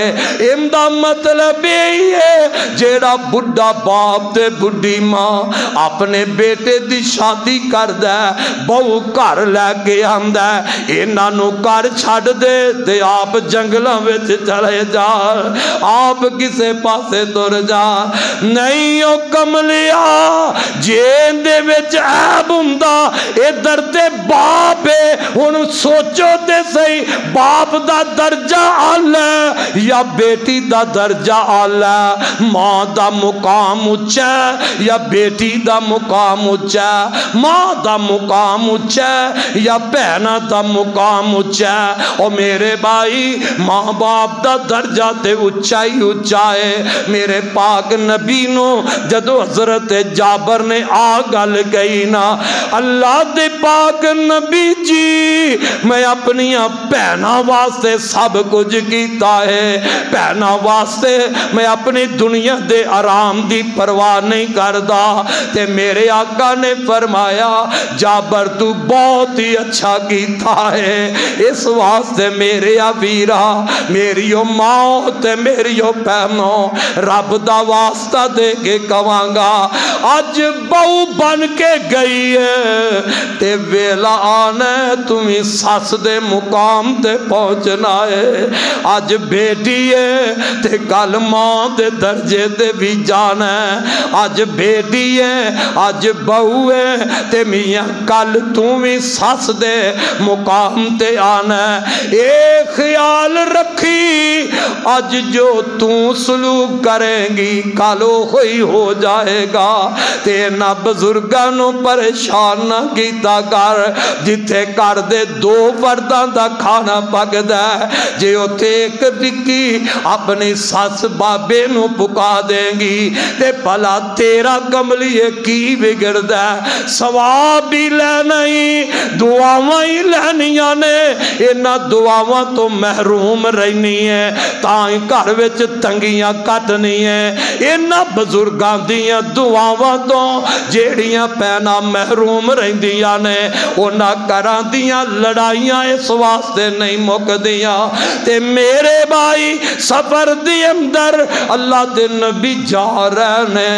ام دا مطلب یہی ہے جیڑا بڑھا باپ دے بڑھی ماں اپنے بیٹے دی شادی کر دے بہو کر لے کے آمدہ اینا نو کر چھڑ دے دے آپ جنگلوں میں چلے جا آپ کسے پاسے تر جا نہیں او کملیا جین دے وچ عیب ہوندا ادھر تے باپ ہے ہن سوچو تے صحیح باپ دا درجہ اعلی یا بیٹی دا درجہ اعلی ماں دا مقام اونچا یا بیٹی دا مقام اونچا ماں دا مقام اونچا یا بہنا دا مقام اونچا اور میرے بھائی ماں باپ دا درجہ تے اونچا ہی اونچا ہے میرے پاک نبی نو جدو حضرت جابر نے آگل گئی نا اللہ دے پاک نبی جی میں اپنی پہنا واسطے سب کچھ کیتا ہے پہنا واسطے میں اپنی دنیا دے آرام دی پرواہ نہیں کردا تے میرے آقا نے فرمایا جابر تو بہت ہی اچھا کیتا ہے اس واسطے میرے ویرا میری ماں تے میری بہنوں رب دا واسطہ دے کے کہانگا آج بہو بن کے گئی ہے تے ویلا آنے تمہیں ساس دے مقام تے پہنچنا ہے آج بیٹی ہے تے کل ماں دے درجہ درجے تے بھی جانا ہے. اج بیٹی ہے اج بہو ہے تے میاں کل تو بھی سس دے مقام تے آنا ہے. اے خیال رکھی اج جو تو سلوک کریں گی کالو ہوئی ہو جائے گا. تے نہ بزرگاں نو پریشان نہ کیتا کر. جتھے کر دے دو ورداں دا کھانا پکدا ہے جے اوتھے ایک ٹکی اپنی سس بابے نو پکا دیں گی تے بھلا تیرا کملیے کی بگڑدا ہے. ثواب بھی لینا ہی دعاواں ہی لینیاں نے. انہاں دعاواں تو محروم رہنی ہے تاں ہی گھر وچ تنگیاں کٹنی ہے. انہاں بزرگاں دیاں دعاواں تو جیڑیاں پینا محروم رہندیاں نے انہاں گھراں دیاں لڑائیاں اس واسطے نہیں مکدیاں. تے میرے بھائی سفر دی اندر اللہ دے نبی جا رہے نے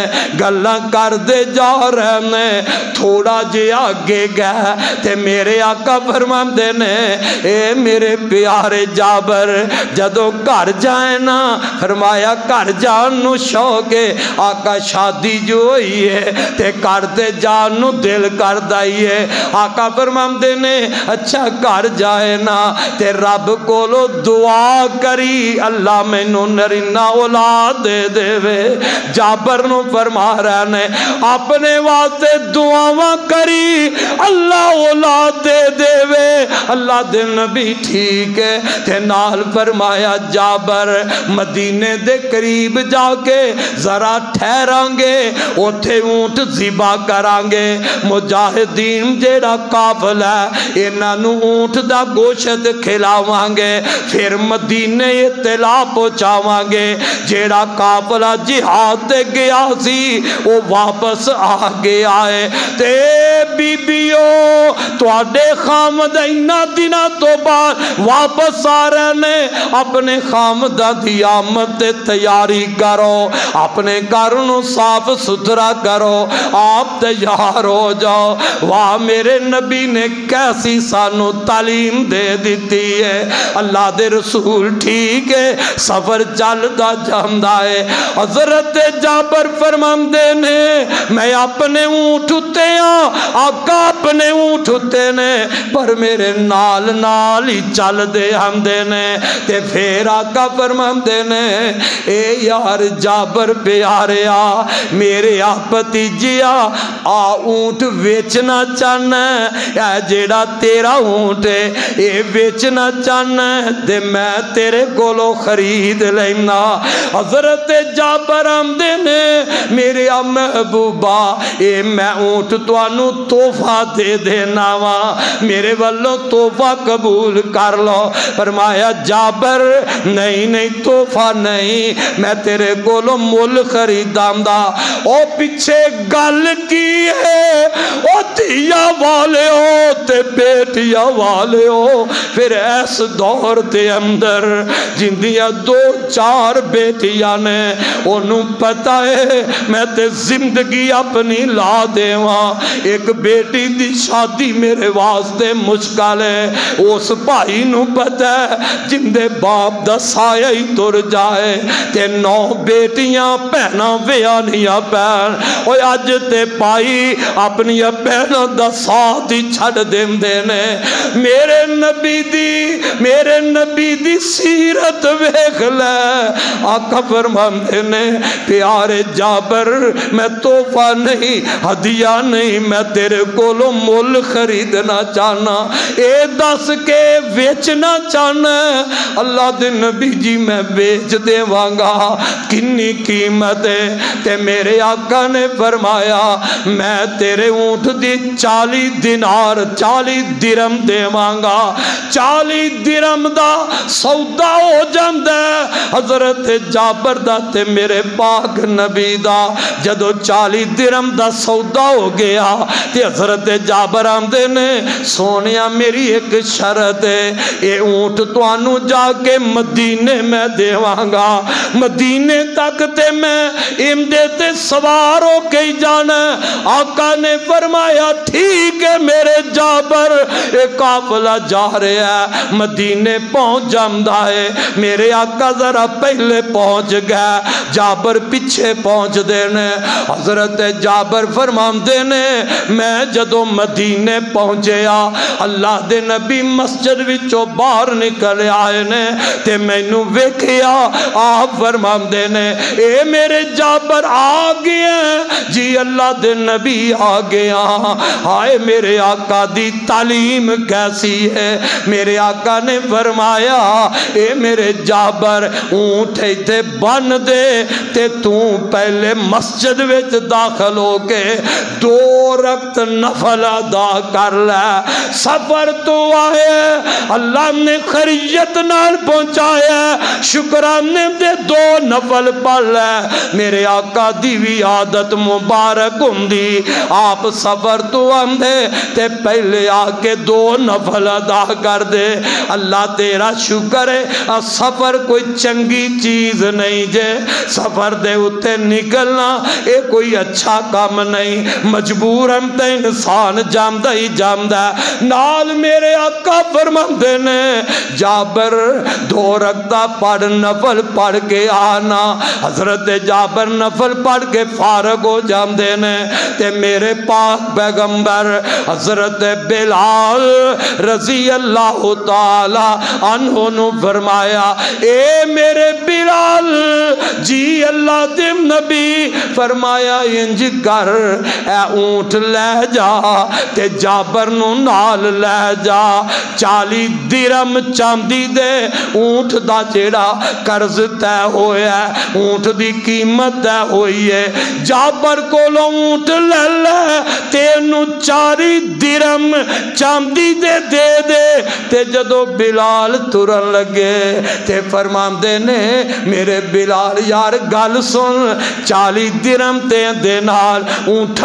گلاں کر دے جا رہے نے. تھوڑا جے آگے گئے تے میرے آقا فرماندے نے اے میرے پیارے جابر جدو گھر جائے نا فرمایا گھر جان نو شوق ہے. آقا شادی جو ہوئی ہے تے گھر تے جان نو دل کر دائی ہے. آقا فرماندے نے اچھا گھر جائے نا تے رب کولو دعا کری اللہ مینوں نرینہ اولاد دے دے وے. جابر نو فرما رہے نے اپنے واسطے دعاواں کری اللہ اولاد دے دے وے. اللہ دے نبی ٹھیک ہے تے نال فرمایا جابر مدینے دے قریب جا کے ذرا ٹھہران گے اوتھے اونٹ ذبح کران گے. مجاہدین جیڑا قافلہ ہے انہاں نو اونٹ دا گوشت کھلاواں گے پھر مدینے اطلاع پہنچاواں گے. جیڑا قافلہ جہاد تے گیا سی وہ واپس آ گیا ہے. تے بی بیو تواڈے خامد انہاں دناں تو بعد واپس آ رہے نے اپنے خامدہ دی آمد تے تیاری کرو اپنے گھر نو صاف ستھرا کرو آپ تیار ہو جاؤ. واہ میرے نبی نے کیسی سانو تعلیم دے دیتی ہے. اللہ دے رسول ٹھیک ہے سفر چلدا جاندا ہے. حضرت جابر فرماندے نے میں اپنے اونٹ اتے ہاں آقا اپنے اونٹ اتے نے پر میرے نال نال ہی چل دے ہمدے نے. تے پھر آقا فرماندے نے اے یار جابر پیاریا میرے بھتیجیا آ اونٹ ویچنا چاہنا ہے جیڑا تیرا اونٹ ہے اے ویچنا چاہنا ہے تے میں تیرے کولو خرید لینا. حضرت جابر آمدے نے میرے محبوبہ اے میں اونٹ توانو تحفہ دے دینا وا میرے والوں تحفہ قبول کر لو. فرمایا جابر نہیں نہیں تحفہ نہیں میں تیرے کولو مول خریداں دا. او پیچھے گل کی ہے او دھیا والے ہو تے بیٹیا والے ہو. پھر ایس دور دے اندر جندیاں دو چار بیٹیاں نے انہوں پتہ ہے میں تے زندگی اپنی لا دیواں. ایک بیٹی دی شادی میرے واسطے مشکل ہے. اس بھائی نو پتہ ہے جندے باپ دا سایہ ہی تر جائے تے 9 بیٹیاں پہنا ویانیاں پہن اوہ اج تے پائی اپنی پہنا دا ساتھ ہی چھڑ دیں دینے. میرے نبی دی سیرت ویکھ لے. آقا فرماندے نے پیارے جابر میں تحفہ نہیں ہدیہ نہیں میں تیرے کولو مول خریدنا چاہنا. اے دس کے ویچنا چاہنا اللہ دے نبی جی میں بیچ دے وانگا کنی قیمت ہے. تے میرے آقا نے فرمایا میں تیرے اونٹ دی 40 دینار 40 درم دے وانگا. 40 درم دا سودا ہو جاندہ ہے حضرت جابر دا تے میرے پاک نبی دا. جدو 40 درم دا سودا ہو گیا تے حضرت جابر آمدے نے سونیا میری ایک شرط ہے اے اونٹ توانو جا کے مدینے میں دیواں گا مدینے تک تے میں امدے تے سوار ہو کے جانا آقا نے فرمایا ٹھیک ہے میرے جابر ایک قافلہ جا رہا ہے مدینے پہنچ جامدہ ہے میرے آقا ذرا پہلے پہنچ گیا جابر پیچھے پہنچ دینے حضرت جابر فرمان دینے میں جدو مدینے پہنچیا اللہ دے نبی مسجد وچوں باہر نکل آئے نے تے مینوں ویکھیا آپ فرمان دینے اے میرے جابر آ گیا جی اللہ دے نبی آ گیا ہائے میرے آقا دی تعلیم کیسی ہے میرے آقا نے فرمایا اے میرے جابر اونٹ تے بن دے تے تو پہلے مسجد وچ داخل ہو کے 2 رکعت نفل ادا کر لے سفر تو آئے اللہ نے خیریت نال پہنچایا شکرانے دے 2 نفل پڑھ لے میرے آقا دی بھی عادت مبارک ہوندی آپ سفر تو آندے تے پہلے آ کے 2 نفل ادا کر دے اللہ تیرا شکر ہے سفر کوئی چنگی چیز نہیں جے سفر دے اتے نکلنا اے کوئی اچھا کام نہیں مجبورن تے انسان جامدہ ہی جامدہ نال میرے آقا فرماندے نے جابر 2 رکعت پڑھ نفل پڑھ کے آنا حضرت جابر نفل پڑھ کے فارغ ہو جامدے نے تے میرے پاک پیغمبر حضرت بلال رضی اللہ تعالی عنہ نے فرمایا اے میرے بلال جی اللہ دے نبی فرمایا انج کر اے اونٹ لے جا تے جابر نو نال لے جا 40 درہم چاندی دے اونٹ دا جیڑا قرض طے ہویا ہے اونٹ دی قیمت طے ہوئی ہے جابر کولو اونٹ لے لے تینو 40 درہم چاندی دے دے دے تے جدو بلال ترن لگے تے فرماندے نے میرے بلال یار گل سن 40 درہم تے دے نال اونٹ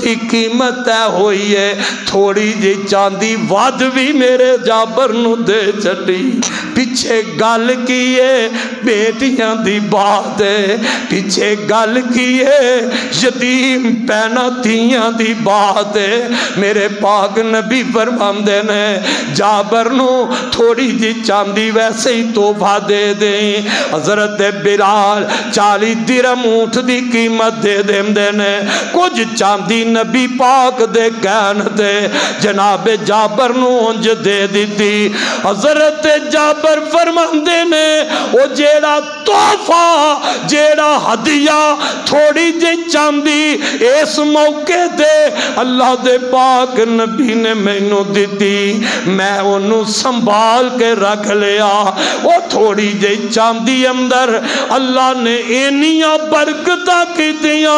دی قیمت ہے ہوئی ہے تھوڑی جی چاندی ود بھی میرے جابر نو دے چٹی پیچھے گل کیے بیٹیاں دی بات ہے پیچھے گل کیے یتیم پینا تیاں دی بات ہے میرے پاک نبی فرماندے نے جابر نو تھوڑی جی چاندی ویسے ہی تحفہ دے دیں حضرت بلال 40 درہم اونٹ دی قیمت دے نے کچھ چاندی نبی پاک دے کہن دے جناب جابر نو انج دے دیتی حضرت جابر فرماندے نے او جیڑا تحفہ جیڑا ہدیہ تھوڑی جی چاندی اس موقع دے اللہ دے پاک نبی نے مینوں دیتی میں انہوں سنبھال کے رکھ لیا وہ تھوڑی جی چاندی اندر اللہ نے اینیاں برکتاں کی دیا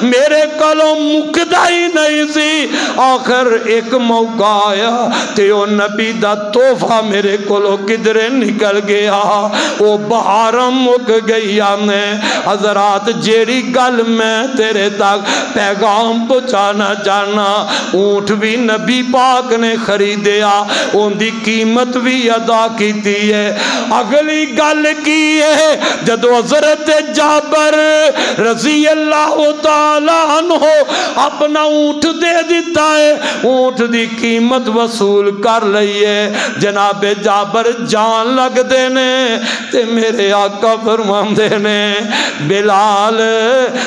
میرے کلوں مکدہ ہی نہیں سی آخر ایک موقع آیا تے او نبی دا تحفہ میرے کلوں کدرے نکل گیا وہ بہارم مک گئی آنے حضرات جیڑی گل میں تیرے تک پیغام پہنچانا چاہنا اونٹ بھی نبی پاک نے خریدیا ان دی قیمت بھی ادا کیتی ہے اگلی گل کی ہے جدو حضرت جابر رضی اللہ تعالیٰ عنہ اپنا اونٹ دے دیتا ہے اونٹ دی قیمت وصول کر لئیے جناب جابر جان لگ دینے تے میرے آقا فرمان دینے بلال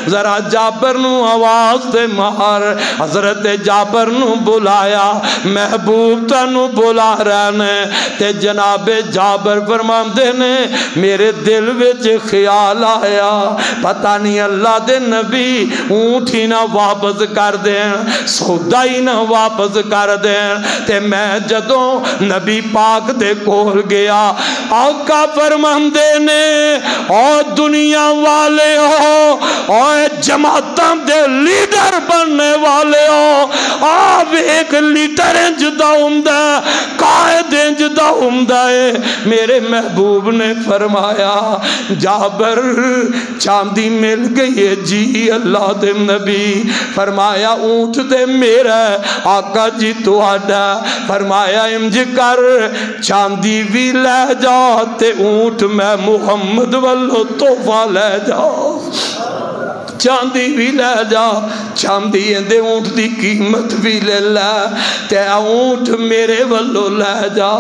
ذرا جابر نو آواز دے مار حضرت جابر نو بلایا محبوب تنو بلا رہنے تے جناب جابر فرمان دینے میرے دل وچ خیال آیا پتہ نہیں اللہ دے نبی اونٹ ہی نہ واپس کر دیں سودا ہی نہ واپس کر دیں تے میں جدوں نبی پاک دے کول گیا آقا فرمان دینے او دنیا والے ہو او جماعتاں دے لیڈر بننے والے ہو آپ ایک لیڈر انج دا ہوندا ہے قائد انج دا ہوندا ہے میرے محبوب نے فرمایا جابر چاندی مل گئی ہے جی اللہ دے نبی فرمایا اونٹ دے میرا آقا جی تہاڈا فرمایا انج کر چاندی بھی لے جا تے اونٹ میں محمد والو تحفہ لے جا چاندی بھی لے جا چاندی دے اونٹ دی قیمت بھی لے لے تے اونٹ میرے والو لے جا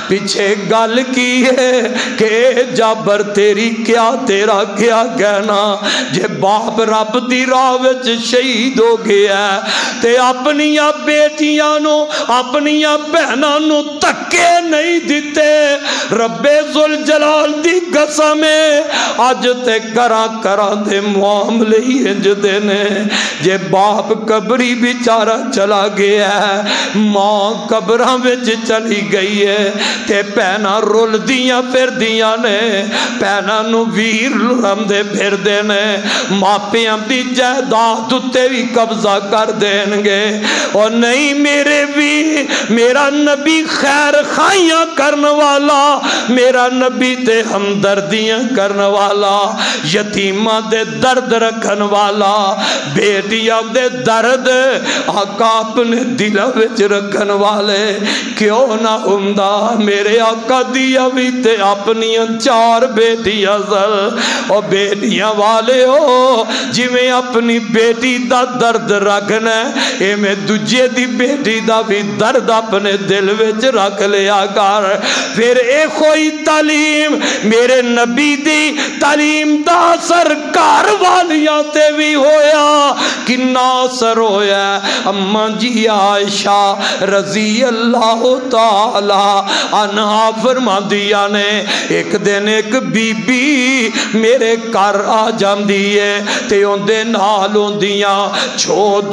پیچھے گل کی ہے کہ جابر تیری کیا تیرا کیا کہنا جے باپ رب دی راہ وچ شہید ہو گیا تے اپنیاں بیٹیاں نو اپنیاں بہناں نو تکے نہیں دیتے رب ذوالجلال دی قسم اج تے کراں دے معاملے انج دینے جے باپ قبری بیچارہ چلا گیا ہے ماں قبراں وچ چلی گئی ہے تے پہنا رول دیاں پھر دیاں نے پہنا نو ویر لڑم دے پھر دینے ماپیاں دی جائیداد تے بھی قبضہ کر دیں گے اور نہیں میرے بھی میرا نبی خیر خائیاں کرن والا میرا نبی تے ہمدردیاں کرن والا یتیماں دے درد رکھن والا بیٹیاں دے درد آقا اپنے دلوں وچ رکھن والے کیوں نہ ہوندا میرے آقا دیا بھی تے اپنی 4 بیٹیاں سل او بیٹیاں والے ہو جی میں اپنی بیٹی دا درد رکھنا اے میں دجے دی بیٹی دا بھی درد اپنے دل وچ رکھ لیا کر پھر اے کوئی تعلیم میرے نبی دی تعلیم دا سرکار والیاں تے بھی ہویا کنا اثر ہویا اماں جی عائشہ رضی اللہ تعالی عنہا فرماندیاں نے ایک دن ایک بی بی میرے گھر آ جاندی ہے تے اوندے نال ہوندیاں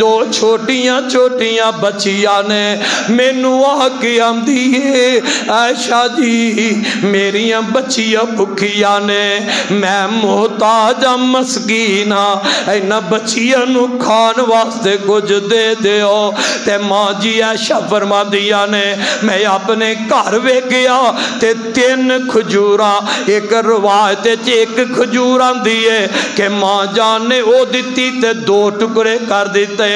دو چھوٹیاں چھوٹیاں بچیاں نے مینوں آ کے آندی ہے عائشہ جی میریاں بچیاں بھکھیاں نے میں محتاج مسکین اینا بچیاں نو کھان واسطے کچھ دے دیو تے ماں جی عائشہ فرما دیا نے میں اپنے گھر وے گیا تے 3 کھجوراں ایک روایت ایک کھجوراں دیے کہ ماں جان نے او دیتی تے 2 ٹکڑے کر دیتے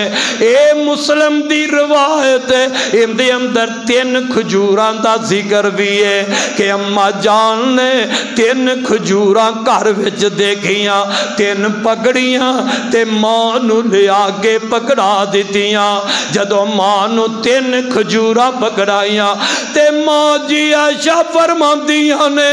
اے مسلم دی روایت ان دے اندر 3 کھجوراں دا ذکر بھی ہے کہ اماں جان نے 3 کھجوراں گھر وچ دیکھیاں 3 پگڑیاں تے ماں نو لے آگے پکڑا دیتیاں جدو ماں نو 3 کھجوراں پکڑائیاں تے ماں جی عائشہ فرماندیاں نے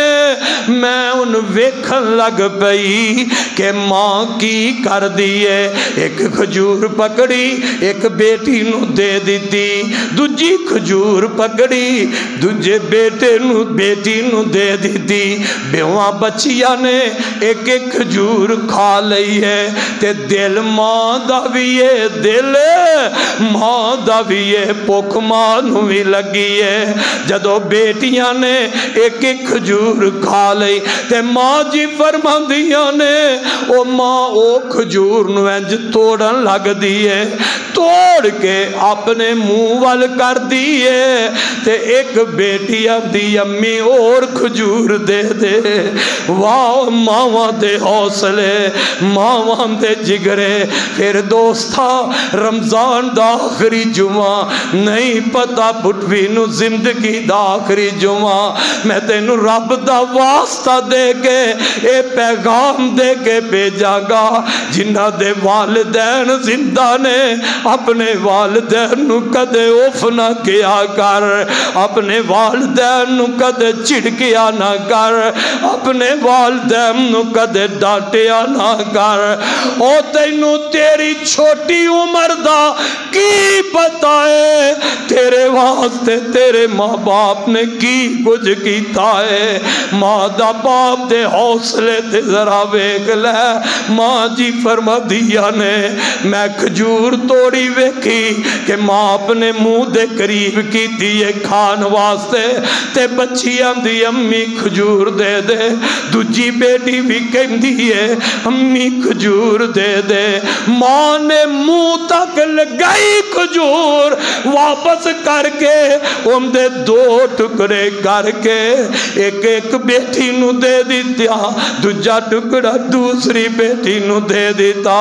میں ان ویکھن لگ پئی کہ ماں کی کر دیئے ایک کھجور پکڑی ایک بیٹی نو دے دیتی دوجی کھجور پکڑی دوجے بیٹے نو بیٹی نو دے دیتی بیواں بچیاں نے ایک ایک کھجور کھا لئی ہے تے دل ماں دا بھی ہے دل ماں دا بھی ہے پوکھ ماں نو بھی لگی ہے جدو بیٹیاں نے ایک ایک کھجور کھا لئی تے ماں جی فرماندیاں نے او ماں او کھجور نو انج توڑن لگ دیئے توڑ کے اپنے منہ وال کر دیئے تے ایک بیٹی دی امی اور کھجور دے دے واہ ماواں دے حوصلے ماواں دے جگرے پھر دوستا رمضان دا آخری جمعہ نہیں پتا پٹوی نو زندگی دا آخری جمعہ میں تینو رب دا واسطہ دے کے اے پیغام دے کے بھیجا گا جنہ دے والدین زندہ نے اپنے والدین نو کدے اوف نہ کیا کر اپنے والدین نو کدے چڑکیا نہ کر اپنے والدین نو کدے ڈانٹیا نہ کر او تینو تیری چھوٹی عمر دا کی پتا ہے تیرے واسطے تیرے ماں باپ نے کی کچھ کیتا ہے ماں دا باپ دے حوصلے تے ذرا ویکھ لے ماں جی فرما دیا نے میں کھجور توڑی نہیں ویکھی کہ ماں اپنے منہ دے قریب کی دیئے کھان واسطے تے بچی آندی امی کھجور دے دے، دوجی بیٹی بھی کہندی ہے امی کھجور دے دے، ماں نے منہ تک لگائی کھجور واپس کر کے ان دے 2 ٹکڑے کر کے ایک ایک بیٹی نو دے دیتا، دوجا ٹکڑا دوسری بیٹی نو دے دیتا۔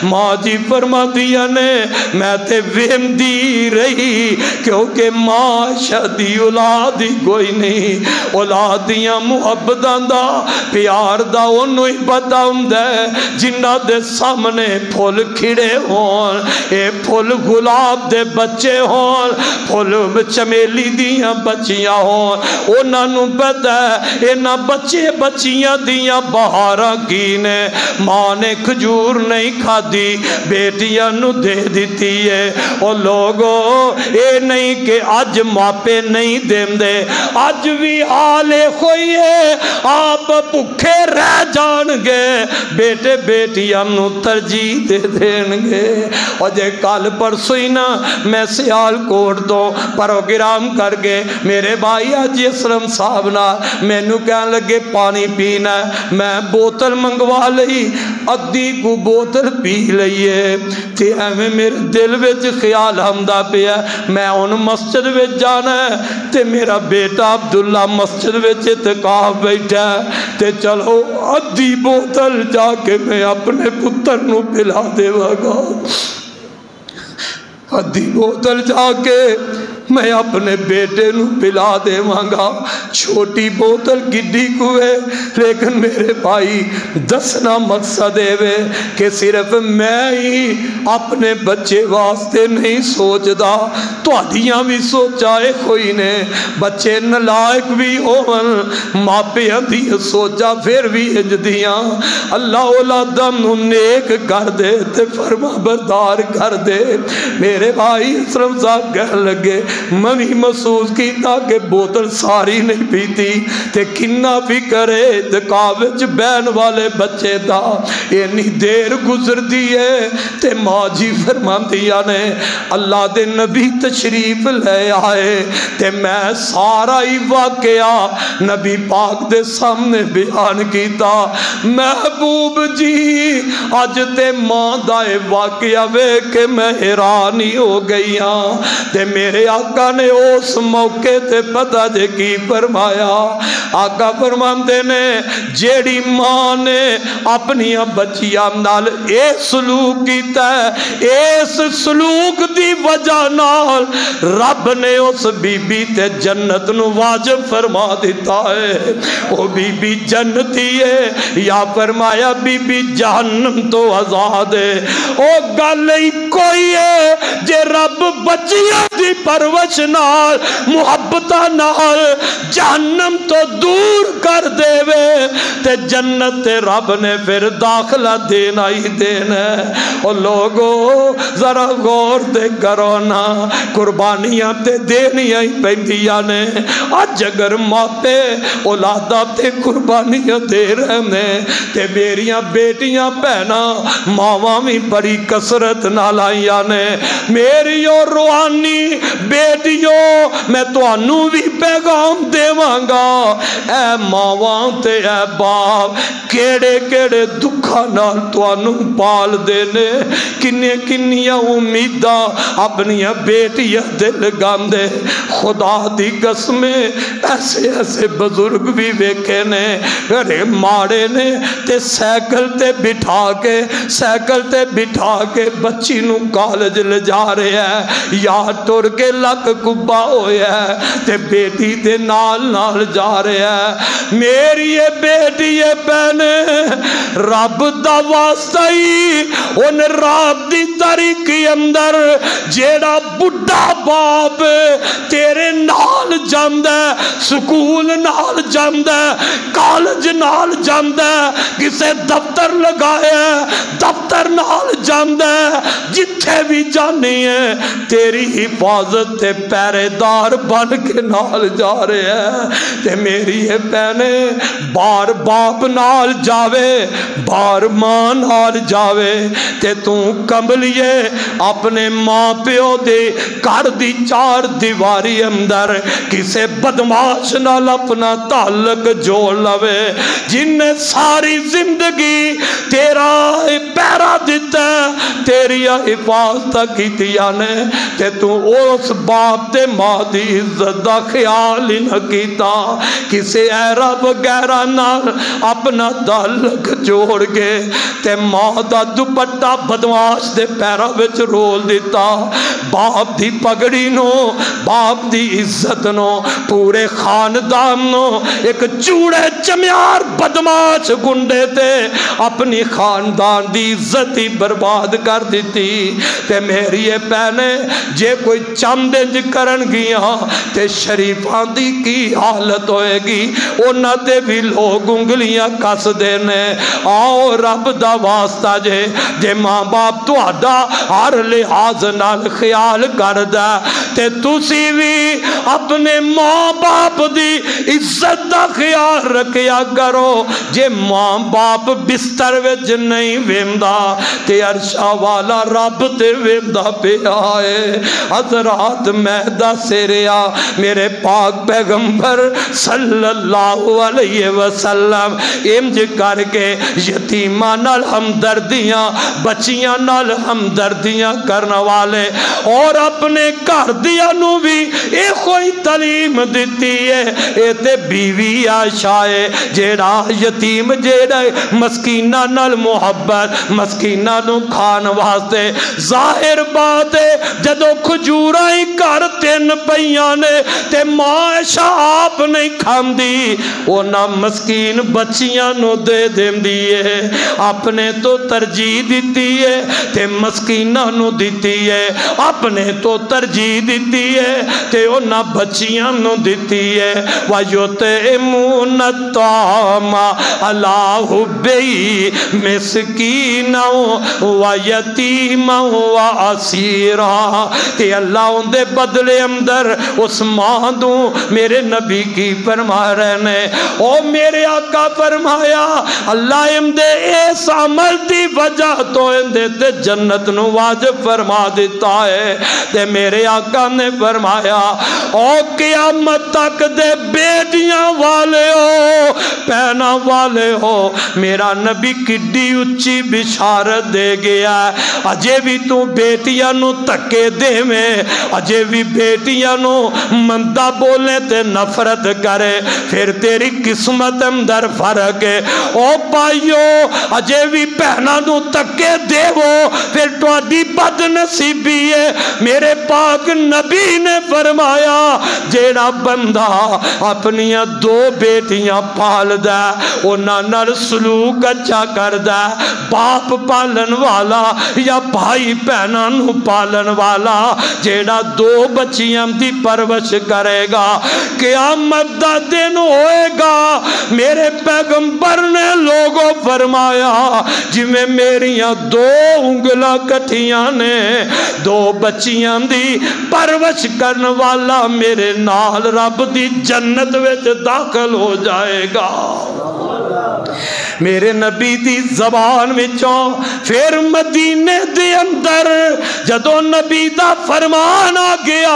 ماں جی فرما دیا نے میں تے ویندی رہی کیونکہ ماں شادی اولاد ہی کوئی نہیں، اولاد دیاں محبتاں دا پیار دا انہوں ہی پتا ہوندے جنہ دے سامنے پھول کھڑے ہون، اے پھول گلاب دے بچے ہون، پھول چمیلی دیاں بچیاں ہون، انہاں نو پتا ہے انہاں بچے بچیاں دیاں بہاراں کی نے۔ ماں نے کھجور نہیں کھا دی بیٹیاں نو دے دیتی ہے۔ او لوگو اے نہیں کہ آج ماپے نہیں دیں دے، آج بھی آلے ہوئی ہے آپ بھکھے رہ جان گے، بیٹے بیٹیاں نو ترجیح دے دیں گے۔ اور جے کال پرسوئی نا میں سیال کوٹ دو پروگرام کر گے، میرے بھائی آج اسلم صاحب نا میں نو کہنے لگے پانی پینا ہے، میں بوتل منگوا لئی، ادھی کو بوتل پی لئیے تے ہمیں میرے دل وچ خیال ہمدہ پیا میں ان مسجد وچ جانا ہے تے میرا بیٹا عبداللہ مسجد وچ اعتکاف بیٹھا ہے تے چلو ادھی بوتل جا کے میں اپنے پتر نو پلا دے گا، ادھی بوتل جا کے میں اپنے بیٹے نو پلا دے مانگا۔ چھوٹی بوتل گڈی کوئے لیکن میرے بھائی دسنا مقصد ہے کہ صرف میں ہی اپنے بچے واسطے نہیں سوچ دا، تو آدھیاں بھی سوچائے کوئی نے، بچے نلائق بھی ہون ماپے آدھی سوچا پھر بھی اجدیاں اللہ اولاداں نو نیک کر دے تے فرما بردار کر دے۔ میرے بھائی اسلام صاحب کہنے لگے میں بھی محسوس کیتا کہ بوتل ساری نہیں پیتی تے کنا بھی کرے دکاوچ بین والے بچے دا اینی دیر گزر دیئے تے ماں جی فرمان دیا نے اللہ دے نبی تشریف لے آئے تے میں سارا ہی واقعہ نبی پاک دے سامنے بیان کیتا۔ محبوب جی آج تے ماں دائے واقعہ وے کہ میں حیرانی ہو گئی ہاں تے میرے آقا نے اس موقع تے پتہ جے کی فرمایا، آقا فرماندے نے جیڑی ماں نے اپنی بچیاں نال اے سلوک کیتا ہے اس سلوک دی وجہ نال رب نے اس بی بی تے جنت نو واجب فرما دیتا ہے، وہ بی بی جنتی ہے یا فرمایا بی بی جہنم تو آزاد ہے۔ او گل ہی کوئی ہے جے رب بچیاں دی پرورش نال محبتاں نال جہنم تو دور کر دے وے تے جنت تے رب نے پھر داخلہ دینا ہی دینا ہے۔ اور لوگو ذرا غور دے کرو نا قربانیاں تے دینیاں ہی پیندیاں نے، آج اگر ماپے اولادہ تے قربانیاں دے رہے تے میریاں بیٹیاں پہنا ماواں بھی بڑی کسرت نال آئیاں نے۔ میری اور روحانی بیٹیوں میں تو انہوں بھی پیغام دے مانگا، اے ماواں تے اے باپ کیڑے کیڑے دکھا نال تو انہوں پال دینے، کنیا کنیا امیدہ اپنی بیٹیاں دل گاندے۔ خدا دی قسمیں ایسے ایسے بزرگ بھی ویکھے نے گھرے ماڑے نے تے سیکل تے بٹھا کے بچی نو کالج لے جا رہے ہیں یا ٹر کے لک کبا ہوئے ہیں تے بیٹی تے نال نال جا رہے ہیں۔ میری یہ بیٹی یہ بہنے رب دا واسطہ ہی ان رب دی طریقی اندر جیڑا بڑھا باپ تیرے نال جاندہ سکول نال جاندہ کالج نال جاندہ کسے دفتر لگائے دفتر نال جاندہ ہے جتھے بھی جانے ہیں تیری حفاظت تے پہرے دار بن کے نال جا رہے ہیں تے میری یہ بہنے بار باپ نال جاوے بار ماں نال جاوے تے تو کمبلیے اپنے ماں پیو دے گھر دی چار دیواری اندر کسے بدماش نال اپنا تعلق جوڑ لوے جن نے ساری زندگی تیرا پیرا دیتا ہے تیری حفاظت کیتیا نے تے تو اس باپ تے ماں دی عزت دا خیال ہی نہ کیتا کسے ایرا وغیرہ نال اپنا تعلق جوڑ کے تے ماں دا دوپٹہ بدماش دے پیرا وچ رول دیتا باپ دی پگڑی نو باپ دی عزت نو پورے خاندان نو ایک چوڑے چمیار بدماش گنڈے تے اپنی خاندان دی عزت ہی برباد کر دیتی تے میری یہ پہنے جے کوئی چند انج کرن گیا تے شریفان دی کی حالت ہوئے گی انہاں تے بھی لوگ انگلیاں کس دینے آؤ رب دا واسطہ جے ماں باپ تو آڈا ہر لحاظ نال خیال کردہ تے تُسی بھی اپنے ماں باپ دی عزت دا خیال رکھیا کرو جے ماں باپ بستر وچ نہیں ویندہ تے عرشہ والا رب تے ویندہ پہ آئے حضرات مہدہ سیریا میرے پاک پیغمبر صلی اللہ علیہ وسلم امج کر کے یتیمہ نال ہمدردیاں بچیاں نال ہمدردیاں کرنا والے اور اپنے گھر دیا نو بھی ایک کوئی تعلیم دیتی ہے اے تے بیوی عائشہ ہے جیڑا یتیم جیڑا مسکینہ نال محبت مسکینہ نو کھان واسطے ظاہر بات ہے جدو کھجورہ ہی کر تین پیانے تے ماں عائشہ آپ نہیں کھان دی وہ نہ مسکین بچیاں نو دے دیں دیئے اپنے تو ترجیح دیتی ہے تے مسکینہ نو دیتی ہے اپنے تو ترجیح دیتی ہے تے وہ نہ بچیاں نو دیتی ہے وَيُطْعِمُونَ الطَّعَامَ عَلَىٰ حُبِّهِ مِسْكِينًا وَيَتِيمًا وَأَسِيرًا تے اللہ ان دے بدلے اندر اس ماں دوں میرے نبی کی فرما رہنے او میرے آقا فرمایا اللہ ان دے اس عمل دی وجہ تو ان دے تے جنت نو واجب فرما دیتا ہے تے میرے آقا نے فرمایا او قیامت تک دے بیٹیاں والے ہو پہنا والے ہو میرا نبی کڈی اچھی بشارت دے گیا ہے اجے بھی تو بیٹیاں نو تکے دے میں اجے بھی بیٹیاں نو مندہ بولے تے نفرت کرے پھر تیری قسمت اندر فرق ہے او پائیو اجے بھی پہنا نو تکے دے وہ پھر تو آدھی بد نصیبی ہے میرے پاک نبی نے فرمایا جیڑا بندہ اپنی دو بیٹیاں پال دے انہاں نال سلوک اچھا کر دے باپ پالن والا یا بھائی بہناں نو پالن والا جیڑا دو بچیاں دی پرورش کرے گا قیامت دا دن ہوئے گا میرے پیغمبر نے لوگوں فرمایا جی میں میریاں دو انگلا کٹھیاں نے دو بچیاں دی پرورش کرن والا میرے نال رب دی جنت وچ داخل ہو جائے گا میرے نبی دی زبان وچوں پھر مدینے دے اندر جدو نبی دا فرمان آ گیا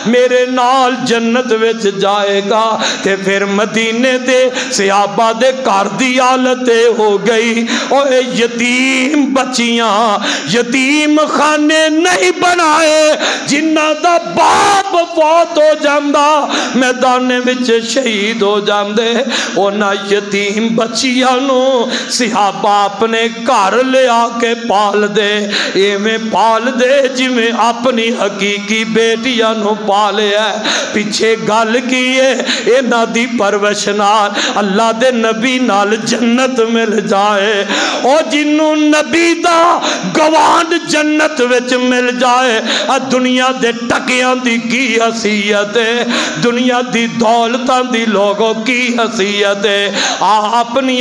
میرے نال جنت وچ جائے گا تے پھر مدینے دے صحابہ دے گھر دی حالت ہو گئی اوے یتیم بچیاں یتیم خانے نہیں بنائے جنہ دا باپ فوت ہو جاندہ میدانے وچ شہید ہو جاندے اونا یتیم بچیاں نو صحابہ اپنے گھر لے آ کے پال دے ایویں پال دے جی میں اپنی حقیقی بیٹیاں نو پالے ہے پیچھے گل کی ہے اے نادی پرورش نال اللہ دے نبی نال جنت مل جائے او جنوں نبی دا گوانڈ جنت وچ مل جائے دنیا دے ٹکیاں دی کی حیثیت ہے دنیا دی دولتاں دی لوگوں کی حیثیت ہے اپنی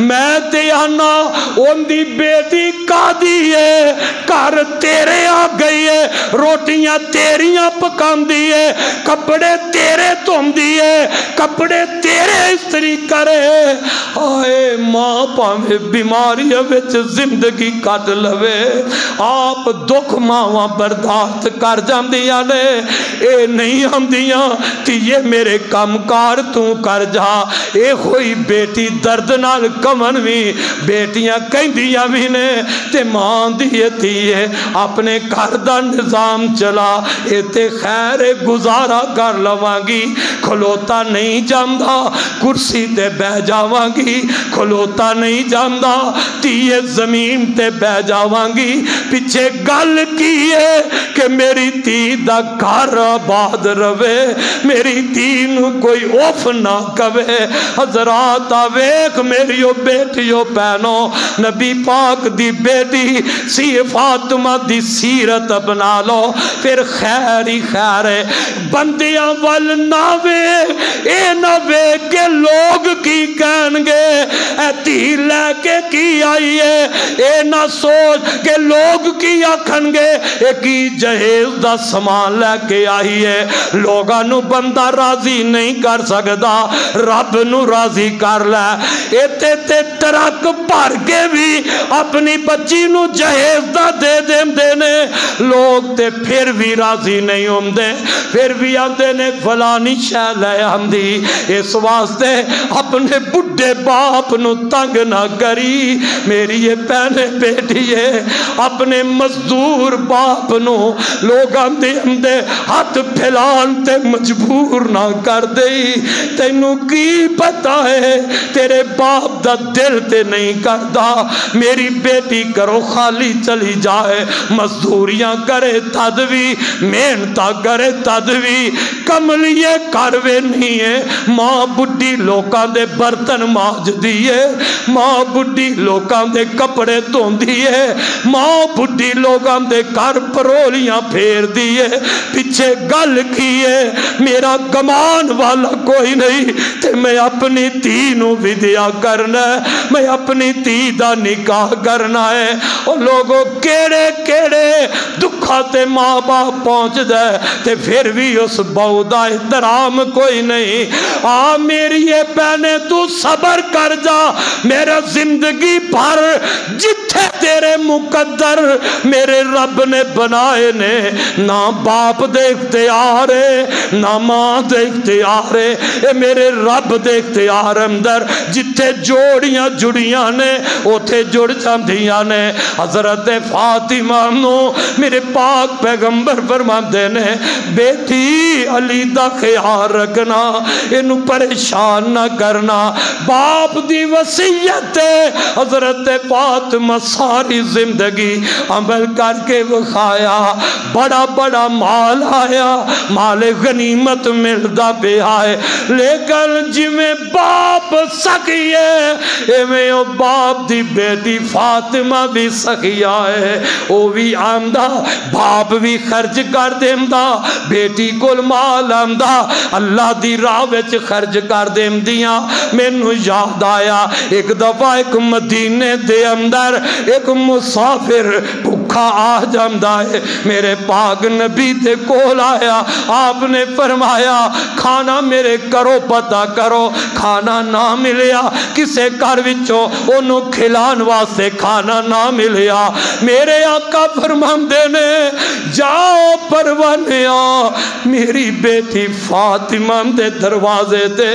میں تے آنا ان دی بیٹی قاضی ہے گھر تیرے آ گئی ہے روٹیاں تیریاں پکان دی ہے کپڑے تیرے تم دی ہے کپڑے تیرے استری کرے آئے ماں پاوے بیماری وچ زندگی کٹ لوے آپ دکھ ماواں برداشت کر جاندیاں نے اے نہیں آندیاں تی یہ میرے کم کار تو کر جا اے ہوئی بیٹی درد نال کمن بھی بیٹیاں کہندیاں بھی نے تے ماں دیتی ہے اپنے گھر دا نظام چلا اے تے خیر گزارا کر لوانگی کھلوتا نہیں جامدا کرسی تے بہ جاوانگی کھلوتا نہیں جامدا تیے زمین تے بہ جاوانگی پیچھے گل کی ہے کہ میری تی دا گھر آباد روے میری تی نو کوئی اوف نہ کوے حضرات آویک میریو بیٹیو پہنو نبی پاک دی بیٹی سی فاطمہ دی سیرت بنا لو پھر خیر ہی خیر ہے بندیاں وال ناوے اے ناوے کہ لوگ کی کہنگے اے تی لے کے کی آئی ہے اے نہ سوچ کہ لوگ کی آکھنگے اے کی جہیز دا سامان لے کے آئی ہے لوگاں نو بندہ راضی نہیں کر سکدا رب نو راضی کر لے اے تے ٹرک بھر کے بھی اپنی بچی نو جہیز دا دے دینے لوگ تے پھر بھی راضی نہیں ہوندے پھر بھی آندے نے فلانی شے لے آندی اس واسطے اپنے بڈھے باپ نو تنگ نہ کری میری یہ پہنے بیٹی ہے اپنے مزدور باپ نو لوگ آندے ہاتھ پھیلان تے مجبور نہ کر دئی تینوں کی پتہ ہے تیرے باپ دا دل تے نہیں کردا میری بیٹی کرو خالی چلی جائے مزدوریاں کرے تدوی محنتاں کرے تدوی کملیے کروے نہیں ہے ماں بڈھی لوکاں دے برتن ماج دیئے ماں بڈھی لوکاں دے کپڑے دھون دیئے ماں بڈھی لوکاں دے کار پرولیاں پھیر دیئے پیچھے گل کیے میرا گمان والا کوئی نہیں تے میں اپنی تینوں ودیا کرنا ہے میں اپنی تی دا نکاح کرنا ہے اور لوگوں کیڑے کیڑے دکھا تے ماں باپ پہنچ دے تے پھر بھی اس بہودہ احترام کوئی نہیں میری یہ پہنے تو صبر کر جا میرا زندگی بھر جتھے تیرے مقدر میرے رب نے بنائے نے نہ باپ دے اختیار ہے نہ ماں دے اختیار ہے اے میرے رب دے اختیار اندر جتھے جوڑیاں جڑیاں نے اوتھے جڑ جاندیاں نے حضرت فاطمہ نو میرے پاک پیغمبر فرماندے نے بیٹی علی دا خیال رکھنا انو پریشان نہ کرنا باپ دی وصیت حضرت فاطمہ ساری زندگی عمل کر کے وکھایا بڑا بڑا مال آیا مال غنیمت ملدا پہ آئے لیکن جی میں باپ سکیے ایویں او باپ دی بیٹی فاطمہ بھی سکیا ہے او بھی آمدہ باپ بھی خرچ کر دیندہ بیٹی کل مال آمدہ اللہ دی راہ وچ خرچ کر دیندیاں مینوں یاد آیا ایک دفعہ ایک مدینے دے اندر ایک مسافر بھوکا آ جاندا ہے میرے پاک نبی دے کول آیا آپ نے فرمایا کھانا میرے کرو پتہ کرو کھانا نہ ملیا کسے گھر وچوں انہوں کھلان واسطے کھانا نہ ملیا میرے آقا فرماندے نے جاؤ پروانیا میری بیٹی فاطمہ دے دروازے تے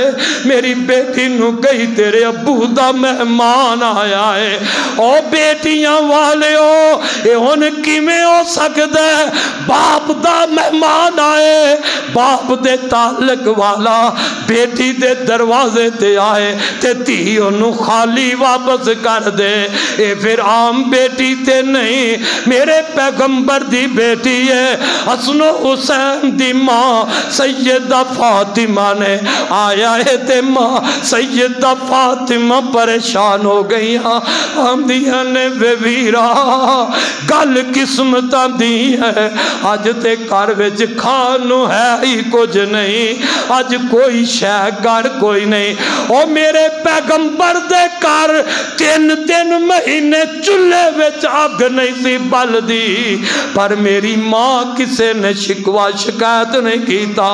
میری بیٹی نو کہی تیرے ابو دا مہمان آیا ہے او بیٹیاں والے ہو اے ہن کیویں ہو سکدا ہے باپ دا مہمان آئے باپ دے تعلق والا بیٹی دے دروازے تے آئے تے تی انہوں خالی واپس کر دے اے پھر عام بیٹی تے نہیں میرے پیغمبر دی بیٹی ہے حسن و حسین دی ماں سیدہ فاطمہ نے آیا ہے تے ماں سیدہ فاطمہ پریشان ہو گئی آمدیاں نے بے ویرا گل قسمتاں دی ہے آج تے کار وچ کھانو ہے ہی کچھ نہیں اج کوئی شے گھر کوئی نہیں. او میرے پیغمبر دے گھر 3 مہینے چولہے وچ اگ نہیں سی بلدی, پر میری ماں کسے نے شکوا شکایت نہیں کیتا.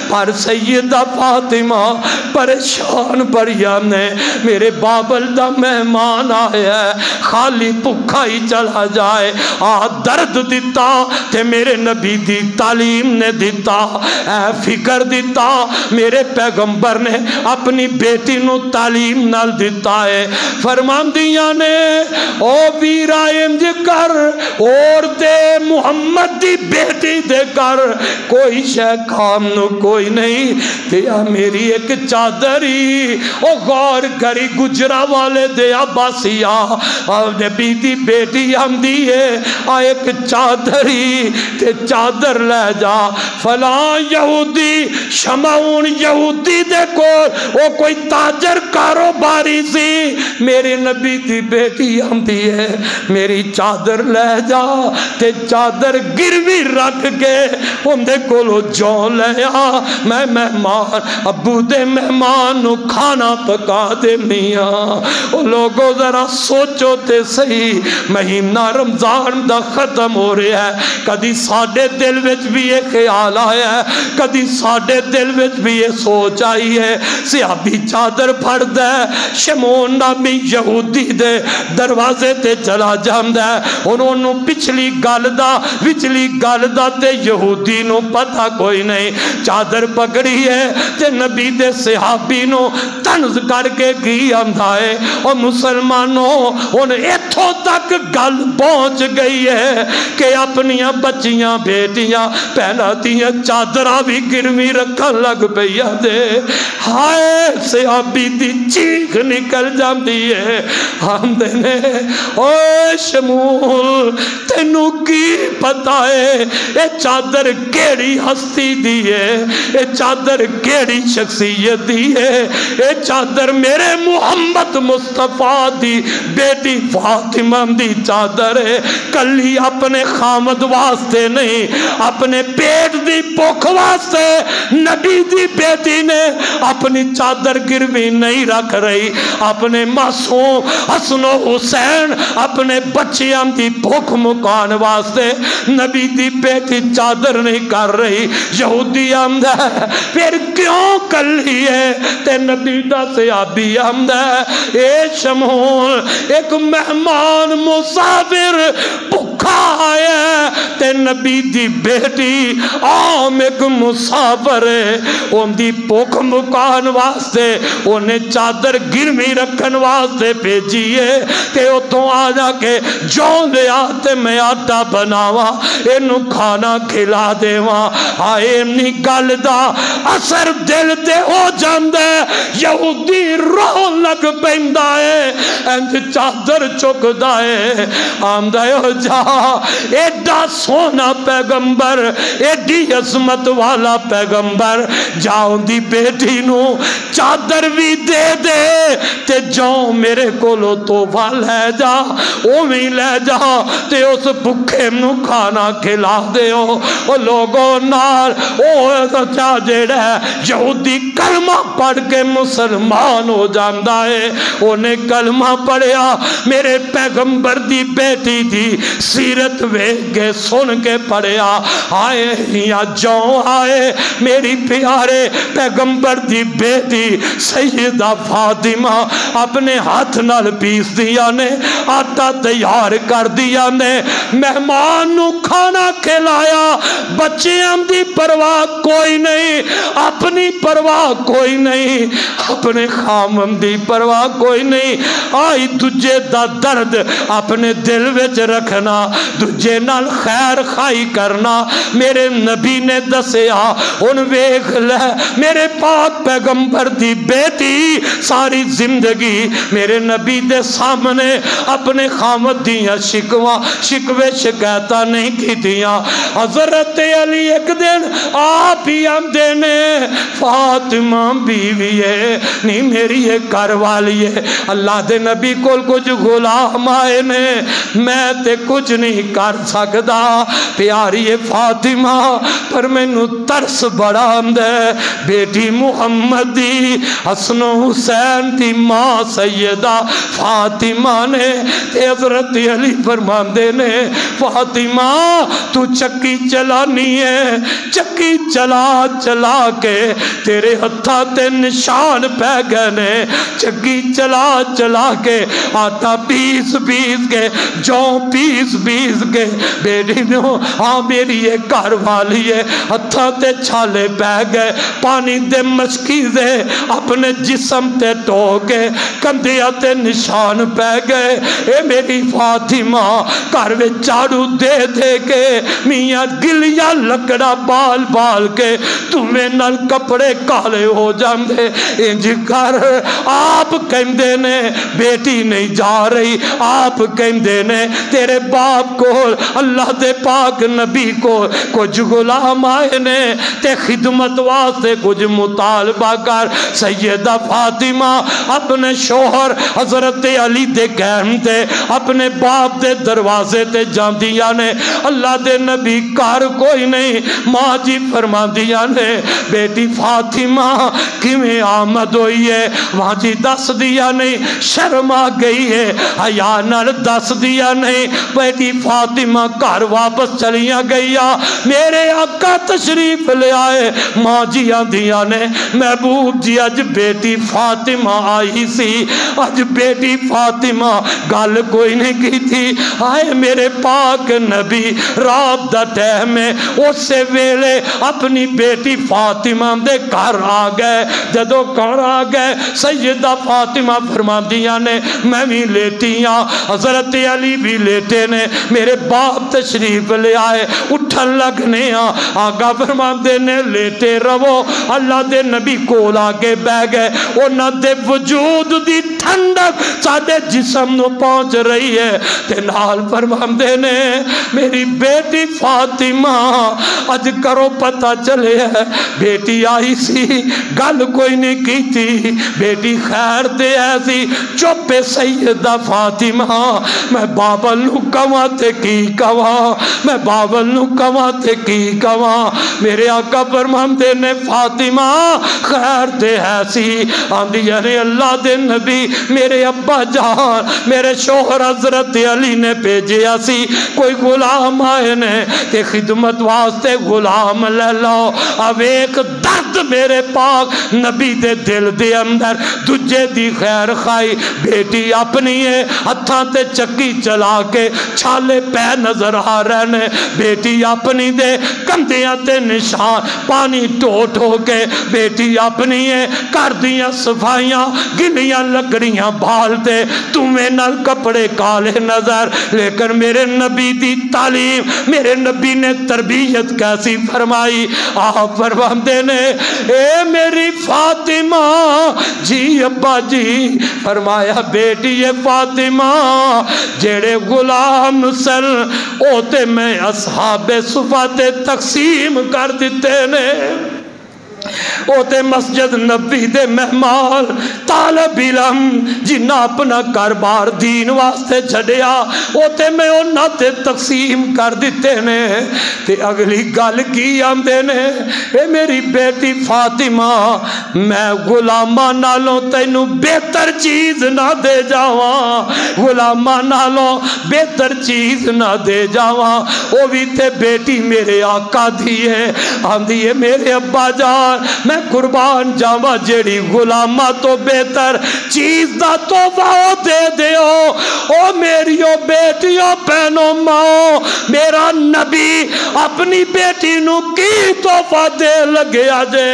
پر سیدہ فاطمہ پریشان پریان نے, میرے بابل دا مہمان آیا ہے, خالی بھکھا ہی چلا جائے. درد دیتا تے میرے نبی دی تعلیم نے دیتا, اے فکر دیتا میرے پیغمبر نے اپنی بیٹی نو تعلیم نال دیتا ہے. فرماندیاں نے او ویرائم جے کر اور تے محمد دی بیٹی دے کر کوئی شے کام نو کوئی نہیں دیا. میری ایک چادری او غور کری گجرا والے دے عباسیہ نبی دی بیٹی آمدی ہے, ایک چادری تے چادر لے جا. فلاں یہودی شمعون یہودی دے کول او کوئی تاجر کاروباری سی, میرے نبی دی بیٹی آمدی ہے, میری چادر لے جا تے چادر گروی رکھ کے اندے کولو جو لے آ. میں مہمان ابو دے مہمان نو کھانا پکا دے میاں. او لوگوں ذرا سوچو تے صحیح, مہینہ رمضان دا ختم ہو رہا ہے, کدی ساڈے دل وچ بھی یہ خیال آیا ہے, کدی ساڈے دل وچ بھی یہ سوچ آئی ہے. صحابی چادر پھڑ دے, شمعون نامی یہودی دے دروازے تے چلا جاندا ہے. انہوں نے پچھلی گل دا تے یہودی نو پتہ کوئی نہیں. چادر پکڑی ہے تے نبی دے صحابی نو طنز کر کے کی آندا ہے, اور مسلمانوں ان ایتھوں تک گل پہنچ گئی ہے کہ اپنیاں بچیاں بیٹیاں پہناتیاں چادرہ بھی گروی رکھن لگ پیا دے. ہائے صحابی دی چیخ نکل جاندی ہے, آمدے نے او شمول تینو کی پتا ہے اے چادر کیڑی ہستی دی ہے, اے چادر کیڑی شخصیت دی ہے. اے چادر میرے محمد مصطفیٰ دی بیٹی فاطمہ دی چادر ہے. کلی اپنے خامد واسطے نہیں, اپنے پیٹ دی بھوک واسطے نبی دی بیٹی نے اپنی چادر گروی نہیں رکھ رہی. اپنے معصوم حسن و حسین اپنے بچیاں دی بھوک مکان واسطے نبی دی بیٹی چادر نہیں کر رہی. یہودی آمدہ ہے پھر کیوں کلی ہے تے نبی دا صحابی آمدہ ہے. اے شمعون ایک مہمان مسافر بھکھا آیا تے نبی دی بیٹی عام ایک مسافر ہے, ان دی بھوک مکان واسطے انہیں چادر گروی رکھن واسطے بھیجیے تے اتوں آ جا کے جو لیا تے میں آٹا بناوا اینو کھانا کھلا دیواں. آئے نی گل دا اثر دل تے ہو جاندے, یہودی رو لگ پیندا ہے, انج چادر چکدا ہے, آمدہ ہو جا ایڈا سونا پیغمبر, ایڈی عظمت والا پیغمبر, جاؤں دی بیٹی نو چادر بھی دے دے تے جاؤں میرے کولو توفہ لے جا, او بھی لے جا تے اس بھکھے نو کھانا کھلا دے. او لوگوں نال او چا جڑا ہے یہودی کلمہ پڑھ کے مسلمان ہو جاندا ہے. انہیں کلمہ پڑھیا, میرے پیغمبر دی بیٹی دی سیرت ویکھ کے سن کے پڑھیا. آئے یا جو آئے میری پیارے پیغمبر دی بیٹی سیدہ فاطمہ اپنے ہاتھ نال پیس دیا نے, آٹا تیار کر دیا نے, مہمان نو کھانا کھلایا. بچیاں دی پرواہ کوئی نہیں, اپنی پرواہ کوئی نہیں, اپنے خامن دی پرواہ کوئی نہیں. آئی تجھے دا درد اپنے دل وچ رکھنا, تجھے نال خیر خائی کرنا. میرے نبی نے دسیا ان ویکھ لے میرے پاک پیغمبر دی بیٹی ساری زندگی میرے نبی دے سامنے اپنے خامد دیاں شکوے شکایتاں نہیں کی دیاں. حضرت علی ایک دن آپ ہی آمدے نے فاطمہ بیوی ہے نہیں میری یہ گھر والی ہے. اللہ دے نبی کول کچھ غلام آئے نے میں تے کچھ نہیں کر سکدا پیاری فاطمہ پر مینوں ترس بڑا آندا ہے بیٹی محمد دی حسن و حسین دی ماں سیدہ فاطمہ نے تے حضرت علی فرماندے نے فاطمہ تو چکی چلانی ہے چکی چلا چلا کے تیرے ہتھاں تے نشان پہ گئے نے چکی چلا چلا کے آٹا پیس پیس کے جو پیس پیس کے بیٹی نو ہاں میری یہ گھر والی ہے ہتھاں تے چھالے پہ گئے پانی دے مشکی دے اپنے جسم تے ٹو کے کندھیاں تے نشان پہ گئے اے میری فاطمہ گھر وچ جھاڑو دے دے کے میاں گلیاں لکڑا بال بال کے تمہیں نال کپڑے کالے ہو جاندے انج کر آپ کہندے نے بیٹی نہیں جا رہی آپ کہندے نے تیرے باپ کو اللہ دے پاک نبی کو کچھ غلام آئے نے تے خدمت واسطے کچھ مطالبہ کر سیدہ فاطمہ اپنے شوہر حضرت علی دے گھر تے اپنے باپ دے دروازے تے جاندیاں نے اللہ دے نبی کار کوئی نہیں ماں جی فرماندیاں نے بیٹی فاطمہ کیویں آمد ہوئی ہے وہاں جی دس دیا نہیں شرم آ گئی ہے حیا نال دس دیا نہیں بیٹی فاطمہ گھر واپس چلیاں گئیا میرے آقا تشریف لے آئے ماں جی آندیاں نے محبوب جی اج بیٹی فاطمہ آئی سی اج بیٹی فاطمہ گل کوئی نہیں کی تھی آئے میرے پاک نبی رات دا ٹائم میں اسے ویلے اپنی بیٹی فاطمہ دے گھر آ گئے جدو گھر آ گئے سیدہ فاطمہ فرماندیاں نے میں بھی لیٹیاں حضرت علی بھی لیٹے نے میرے باپ تشریف لے آئے اٹھن لگنے آگا فرماندے نے لیٹے رہو اللہ دے نبی کول آگے بہ گئے انہاں دے وجود دی ٹھنڈک ساڈے جسم نو پہنچ رہی ہے تے نال فرماندے نے میری بیٹی فاطمہ اج کرو پتہ چلے ہے بیٹی آئی سی گل کوئی نہیں کی تھی بیٹی خیر دے ایسی چوپے سیدہ فاطمہ میں بابل نو کواں تے کی کواں میں بابل نو کواں تے کی کواں میرے آقا فرماندے نے فاطمہ خیر دے ایسی آندی یعنی اللہ دے نبی میرے ابا جان میرے شوہر حضرت علی نے بھیجیا سی کوئی غلام آئے نے کہ خدمت واسطے غلام لے لو اب ایک درد میرے پاک نبی دے دل دے اندر دجے دی خیر خائی بیٹی اپنی ہے ہتھاں تے چکی چلا کے چھالے پہ نظر آ رہے نے بیٹی اپنی دے کندھیاں تے نشان پانی ٹوٹ ہو کے بیٹی اپنی ہے کر دیاں صفائیاں گلیاں لکڑیاں بال دے تمہیں نال کپڑے کالے نظر لیکن میرے نبی دی تعلیم میرے نبی نے تربیت کیسی فرمائی آپ فرماندے نے اے میری فاطمہ جی ابا جی فرمایا بیٹی یہ فاطمہ جیڑے غلام سل اوتے میں اصحاب صفا تے تقسیم کر دیتے نے اوتے مسجد نبی دے مہمان طالب علم جنہ اپنا کاربار دین واسطے چھڑیا اوتے میں انہاں تے تقسیم کر دیتے نے تے اگلی گل کی آندے نے اے میری بیٹی فاطمہ میں غلاماں نالوں تینوں بہتر چیز نہ دے جاواں غلاماں نالوں بہتر چیز نہ دے جاواں او بھی تے بیٹی میرے آقا دی ہے آندی ہے میرے ابا جان میں قربان جاواں جیڑی غلامہ تو بہتر چیز دا تحفہ دے دیو او میریو بیٹیوں بہنوں ماں میرا نبی اپنی بیٹی نو کی تحفہ دے لگے آجے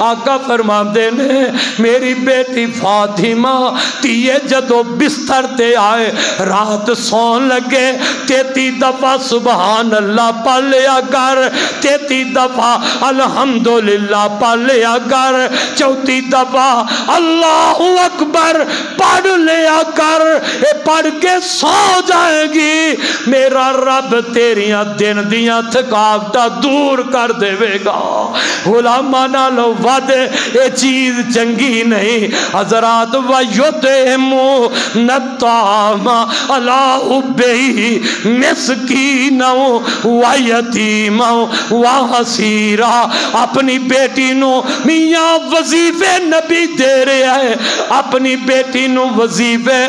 آقا فرماندے نے میری بیٹی فاطمہ تیے جدو بستر تے آئے رات سون لگے 33 دفعہ سبحان اللہ پڑھ لیا کر 33 دفعہ الحمدللہ پڑھ لیا کر، چوتھی دفعہ اللہ اکبر پڑھ لیا کر، اے پڑھ کے سو جائے گی، میرا رب تیریاں دن دیاں تھکاوٹاں دور کر دے گا۔ غلاماں نالو ود اے چیز چنگی نہیں حضرات۔ وَيُطْعِمُونَ الطَّعَامَ عَلَىٰ حُبِّهِ مِسْكِينًا وَيَتِیمًا وَأَسِیرًا۔ اپنی بیٹی نو میاں وظیفے نبی دے رہا ہے، اپنی بیٹی نو وظیفے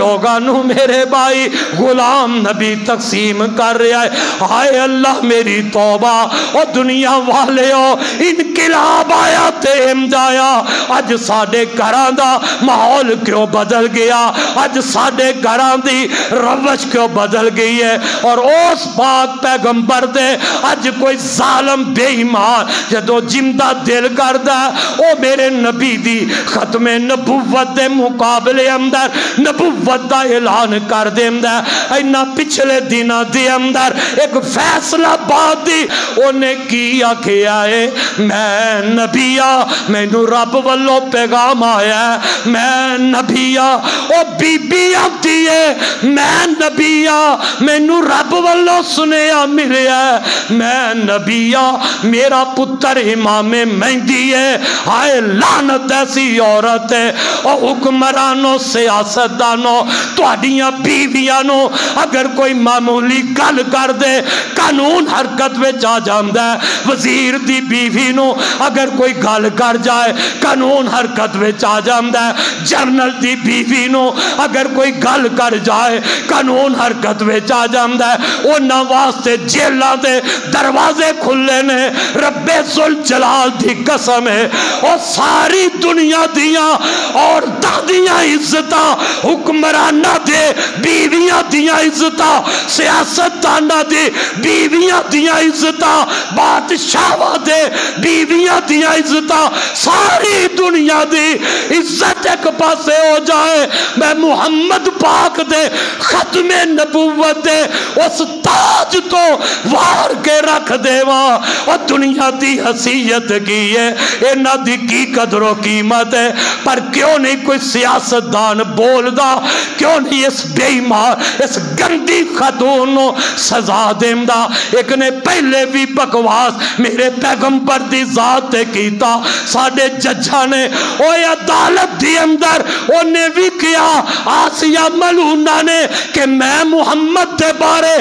لوگاں نو میرے بھائی غلام نبی تقسیم کر رہا ہے۔ ہائے اللہ میری توبہ، او دنیا والے ہو انقلاب آیا تے امدایا، اج ساڑے گھران دا ماحول کیوں بدل گیا، اج ساڑے گھران دی روش کیوں بدل گئی ہے، اور اس پاک پیغمبر دے اج کوئی ظالم بے ایمان جدو جمدہ دل کردہ او میرے نبی دی ختم نبوت دے مقابلے اندر نبوت دا اعلان کر دے اندر اینا پچھلے دنہ دے اندر ایک فیصلہ بات دی انہیں کیا کیا ہے، میں نبیہ میں نو رب والو پیغام آیا ہے، میں نبیہ او بی بی آتی ہے، میں نبیہ میں نو رب والو سنیا ملے ہے، میں نبیہ میرا پتر امام مہدی ہے۔ ہائے لعنت ایسی عورت ہے، او حکمرانوں سیاستدانوں تواڈیاں بیویاں اگر کوئی معمولی گل کر دے قانون حرکت وچ آ جاندا ہے، وزیر دی بیوی نو اگر کوئی گل کر جائے قانون حرکت وچ آ جاندا ہے، جنرل دی بیوی نو اگر کوئی گل کر جائے قانون حرکت وچ آ جاندا ہے۔ انہاں واسطے جیلاں دے دروازے کھلے نے، رب ذوالجلال دی قسم ہے، اور ساری دنیا دیاں عورتاں دیاں عزتاں، حکمرانہ دے بیویاں دیاں عزتاں، سیاستدانہ دے بیویاں دیاں عزتاں، بادشاہاں دے بیویاں دیاں عزتاں، ساری دنیا دی عزت ایک پاسے ہو جائے، میں محمد پاک دے ختم نبوت دے اس تاج تو وار کے رکھ دے وہاں، اور دنیا دی حیثیت کی ہے، اینا دی کی قدر و قیمت ہے، پر کیوں نہیں کوئی سیاستدان بول دا، کیوں نہیں اس بے ایمان اس گندی خاتون نو سزا دیں دا۔ ایک نے پہلے بھی بکواس میرے پیغمبر دی ذات کیتا، ساڑھے ججہ نے اوہ عدالت دی اندر انہیں بھی کیا، آسیہ ملونہ نے کہ میں محمد دے بارے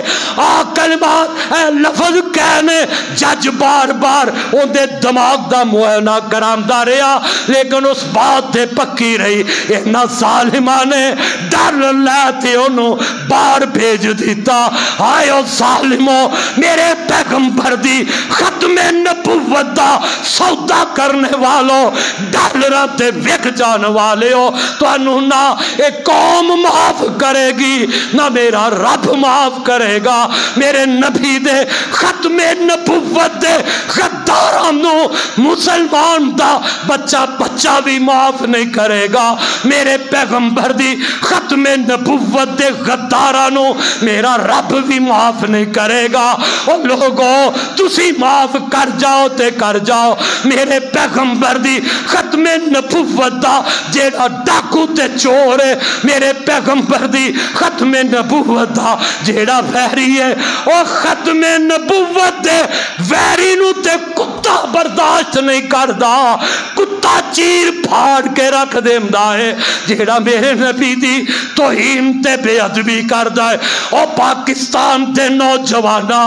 کلمات لفظ کہنے، جج بار بار ان دے دماغ دا معائنہ کرام دا رہا، لیکن اس بات دے پکی رہی، اینا ظالمانے ڈر لیتے انہوں بار بھیج دیتا۔ آئے او ظالموں، میرے پیغمبر دی ختم نبوت دا سودا کرنے والوں، ڈالرہ تے وک جان والے ہو، تو انہوں نہ ایک قوم معاف کرے گی نہ میرا رب معاف کرے گا۔ میرے نبی دے ختم نبوت دے غدارانو مسلمان دا بچہ بھی معاف نہیں کرے گا، میرے پیغمبر دی ختم نبوت دے غدارانو میرا رب بھی معاف نہیں کرے گا۔ اور لوگوں تسی معاف کر جاؤ تے کر جاؤ، میرے پیغمبر دی ختم نبوت دا جیڑا ڈاکو تے چور ہے، میرے پیغمبر دی ختم نبوت دا جیڑا ویری ہے، اور ختم نبوت دے ویری نو تے کتا برداشت نہیں کردا، کتا چیر پھاڑ کے رکھ دیمدا ہے، جیڑا میرے نبی دی توہین تے بے ادبی کردا ہے۔ اور پاکستان دے نوجوانہ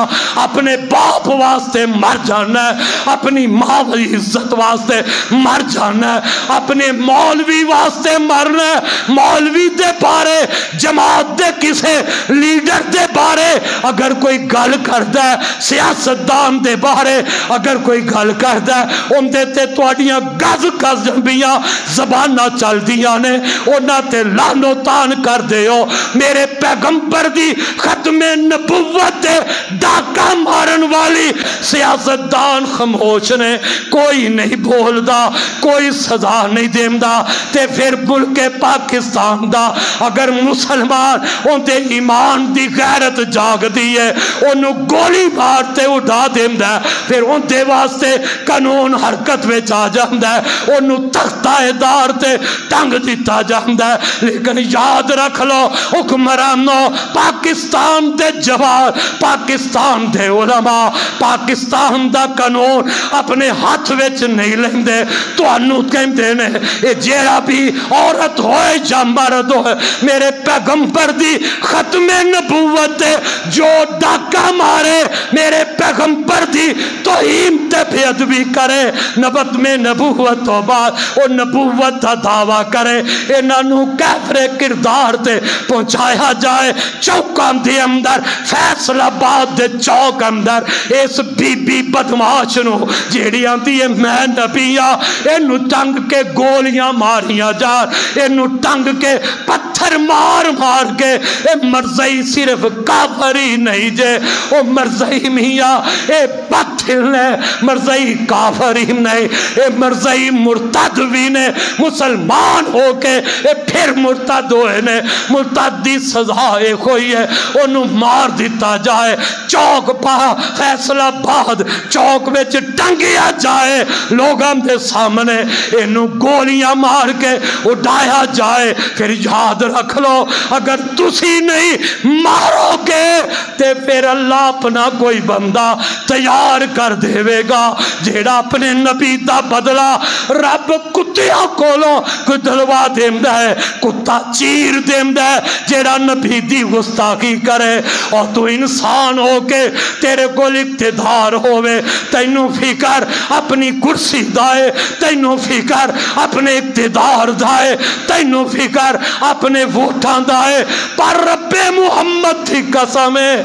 اپنے باپ واسطے مر جانا ہے، اپنی ماں کی عزت واسطے مر جانا ہے، اپنے مولوی واسطے مرنا ہے، مولوی دے بارے جماعت دے کسے لیڈر دے بارے اگر کوئی گل کردا ہے، سیاستدان دے بارے اگر کوئی گل کردا ہے، ان دے تے تواڈیاں گز گز جنبیاں زبانہ چل دیاں نے، انہاں تے لعنو تان کر دیو میرے پیغمبر دی ختم نبوت ڈاکہ مارن والی سیاستدان خاموش نے کوئی نہیں بولدا کوئی سزا نہیں دیندہ تے پھر ملک پاکستان دا اگر مسلمان اندے ایمان دی غیرت جاگ دیئے انہوں گولی مارتے اڑا دیندہ پھر اندے واسطے قانون حرکت میں چاہ جاندہ انہوں تختہ دار تے ٹنگ دیتا جاندہ لیکن یاد رکھ لو حکمرانوں پاکستان دے جوان پاکستان دے علماء پاکستان دا قانون اپنے ہاتھ وچ نہیں لیندے تو انہوں کہندے نے اے جیڑا بھی عورت ہوئے یا مرد ہوئے میرے پیغمبر دی ختم نبوت جو ڈاکہ مارے میرے پیغمبر دی توہین تے بے ادبی کرے نبت میں نبوت تو بعد وہ نبوت دا دعویٰ کرے انہوں کیفر کردار تے پہنچایا جائے چوکان دے اندر فیصل آباد دے چوک اندر اس بی بی بدماش نو جیڑی آتی ہے میں نبیہ انہوں ٹنگ کے گولیاں ماریاں جائے انہوں ٹنگ کے پتھر مار مار کے اے مرزائی صرف کافری نہیں جے او مرزائی میاں اے باطل ہے مرزائی کافری نہیں اے مرزائی مرتد بھی نے مسلمان ہو کے اے پھر مرتد ہوئے نے مرتد دی سزا ایک ہوئی ہے انہوں مار دیتا جائے چوک پا فیصل آباد چوک وچ ٹنگیا جائے لوگاں دے سامنے انہوں گولیاں مار کے اٹھایا جائے پھر یاد رکھ لو اگر تسی نہیں مارو گے تے پھر اللہ اپنا کوئی بندہ تیار کر دے گا جیڑا اپنے نبی دا بدلہ رب کتیاں کولوں کوئی دلوا دیندہ ہے کتا چیر دیندہ ہے جیڑا نبی دی گستاخی کرے اور تو انسان ہو کے تیرے کو اقتدار ہوئے تینوں فکر اپنی کرسی دائے تینوں فکر اپنے اقتدار دائے تینوں فکر اپنے ووٹان دائے پر رب محمد تھی قسمیں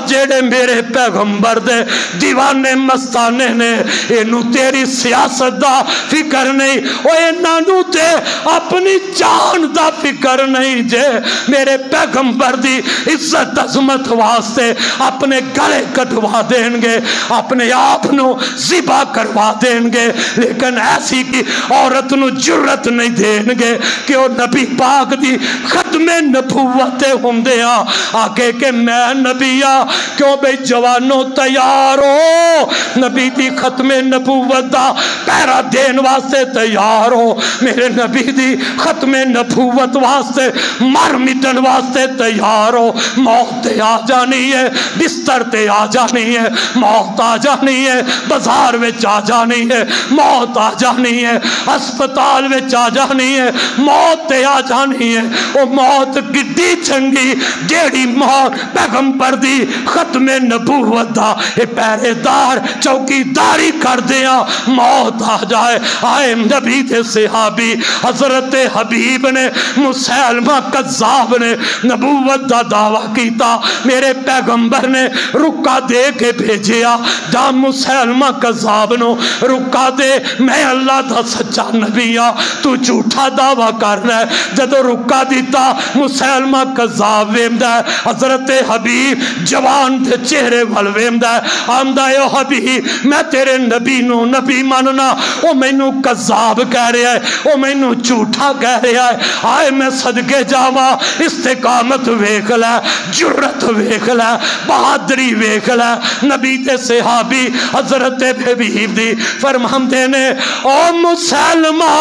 جیڑے میرے پیغمبر دے دیوانے مستانے نے انہوں تیری سیاست دا فکر نہیں انہوں تے اپنی جان دا فکر نہیں جے میرے پیغمبر دی عزت عظمت واسطے اپنے گلے کٹوا دیں گے اپنے آپ نو ذبح کروا دیں گے لیکن ایسی کی عورت نو جرت نہیں دیں گے کہ وہ نبی پاک دی ختم نبوت ہوندیاں آکے کہ میں نبیہ کیوں بھئی جوانوں تیار ہو نبی دی ختم نبوت دا پیرا دین واسطے تیار ہو میرے نبی دی ختم نبوت واسطے مر مٹن واسطے تیار ہو موت آ جانی ہے بستر تے آ جانی ہے موت آ جانی ہے بازار وچ آ جانی ہے موت آ جانی ہے ہسپتال وچ آ جانی ہے موت تے آ جانی ہے وہ موت گڈی چنگی جیڑی موت پیغمبر دی ختم نبوت دا اے پہرے دار چوکی داری کر دیا موت آ جائے آئے نبی دے صحابی حضرت حبیب نے مسلمہ قذاب نے نبوت دا دعویٰ کیتا میرے پیغمبر نے رکا دے کے بھیجیا جا مسلمہ قذاب نو رکا دے میں اللہ دا سچا نبیہ تو جھوٹا دعویٰ کر رہا ہے جدو رکا دیتا مسلمہ قذاب ویمدہ ہے حضرت حبیب جوان دے چہرے والویمدہ ہے آمدہ اے حبیب میں تیرے نبی نو نبی ماننا او میں نو قذاب کہہ رہا ہے او میں نو جھوٹا کہہ رہا ہے آئے میں صدقے جاوا استقامت ویکھ لے جرت ویکھ لے بہادری ویکھ لے نبی دے صحابی حضرت حبیب دی فرمان دینے او مسلمہ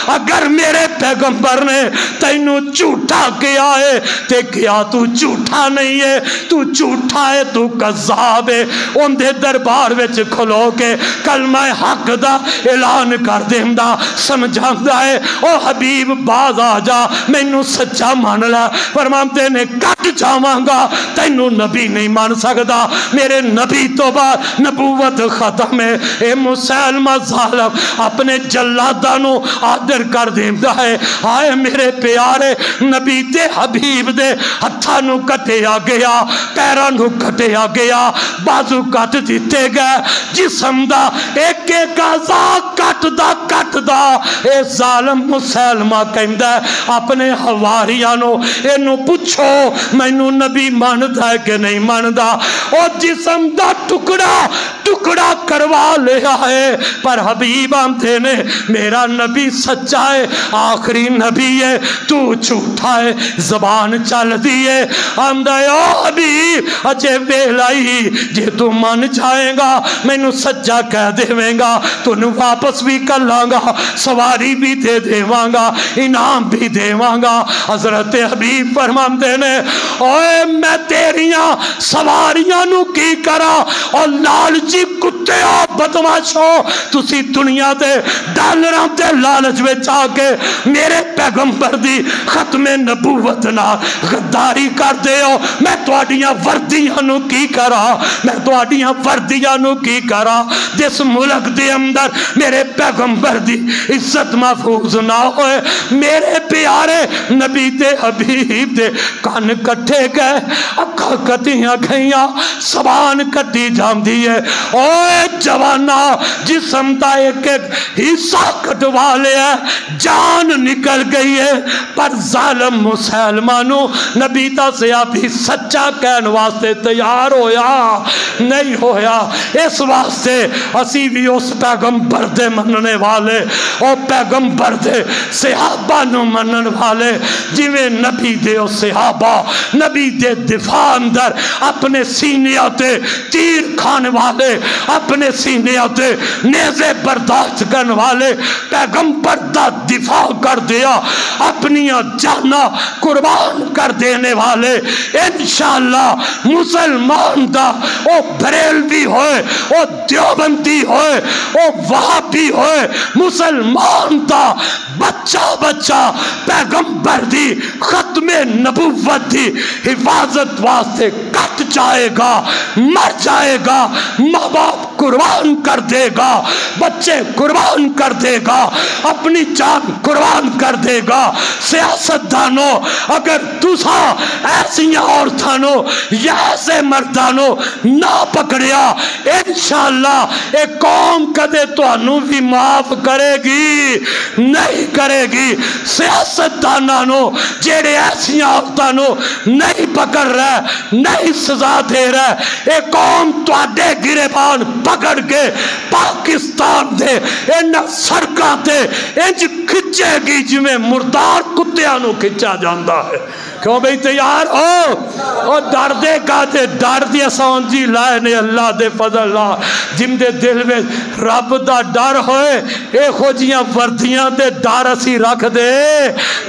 اگر میرے پیغمبر نے تینو جھوٹا کیا ہے تے کیا تو جھوٹا نہیں ہے تو جھوٹا ہے تو قذاب ہے ان دے دربار وچ کھلو کے کلمہ حق دا اعلان کر دیندہ سمجھاندہ ہے او حبیب باز آ جا میں نو سچا مان لے فرمان دینے کٹ جاواں گا تینو نبی نہیں مان سکدا میرے نبی تو بعد نبوت ختم ہے اے مسلمہ ظالم اپنے جلادانو آدر کر دیندہ ہے آئے میرے پیارے نبی دے حبیب دے ہتھاں نو کٹیا گیا، پیراں نو کٹیا گیا، بازو کٹ دیتے گئے، جسم دا ایک ایک اعضا کٹ دا اے ظالم مسلمہ کہندا ہے اپنے حواریاں نو اینو پوچھو مینوں نبی ماندا ہے کہ نہیں ماندا؟ او جسم دا ٹکڑا کروا لیا ہے، پر حبیب آمدے نے میرا نبی سچا ہے، آخری نبی ہے، تو جھوٹا ہے، زبان چل دیئے آمدہ ہے او حبیب اجے ویلائی جے تو مان جائے گا مینوں سچا کہہ دے گا تو نو واپس بھی کر لانگا، سواری بھی دے دیواں گا، انعام بھی دیواں گا۔ حضرت حبیب فرماندے نے اوے میں تیریاں سواریاں نو کی کرا اور لالچی کتے اور بدماشو تسی دنیا دے ڈالراں تے لالچ وچ آ کے میرے پیغمبر دی ختم نبوت نال غداری کر دے ہو، میں تواڈیاں وردیاں نو کی کرا، میں تواڈیاں وردیاں نو کی کرا جس ملک دے اندر میرے پیغمبر دی عزت محفوظ نہ ہوئے۔ میرے پیارے نبی دے حبیب دے کان کٹے گئے، اکھاں کٹیاں گئیاں، زبان کٹی جاندی ہے، اوے جوانا جسم دا ایک ایک حصہ کٹوا لیا، جان نکل گئی ہے، پر ظالم مسلمانوں نبی دا سیابی سچا کہن واسطے تیار ہویا نہیں ہویا۔ اس واسطے اسی بھی اس پیغمبر دے مننے والے اور پیغمبر دے صحابہ نو منن والے جویں نبی دے اور صحابہ نبی دے دفاع اندر اپنے سینے تے تیر کھانے والے، اپنے سینے تے نیزے برداشت کرنے والے پیغمبر دا دفاع کر دیا، اپنی جانا قربان کر دینے والے انشاءاللہ مسلمان دا او بریلوی ہوئے، او دیوبندی ہوئے، او وہابی ہوئے، مسلمان دا بچہ پیغمبر دی ختم نبوت دی حفاظت واسطے کٹ جائے گا، مر جائے گا، ماں باپ قربان کر دے گا، بچے قربان کر دے گا، اپنی جان قربان کر دے گا۔ سیاست دانو اگر تسا ایسی عورتانو یا ایسے مردانو نہ پکڑیا انشاءاللہ ایک قوم کدے تو انو بھی معاف کرے گی نہیں کرے گی۔ سیاست دانانو جیڑے ایسی عورتانو نہیں پکڑ رہے، نہیں سزا دے رہے، ایک قوم تو اڈے گریبان پکڑ کے پاکستان دے ان سڑکاں تے انج کھچے گی جویں مردار کتیاں نو کھچا جاندا ہے۔ کیوں بھئی تیار ہو؟ اور ڈر دے گا دے ڈر دیا سانجی لائے نے اللہ دے فضل اللہ جن دے دل میں رب دا ڈر ہوئے اے خوجیاں وردیاں دے ڈر اسی رکھ دے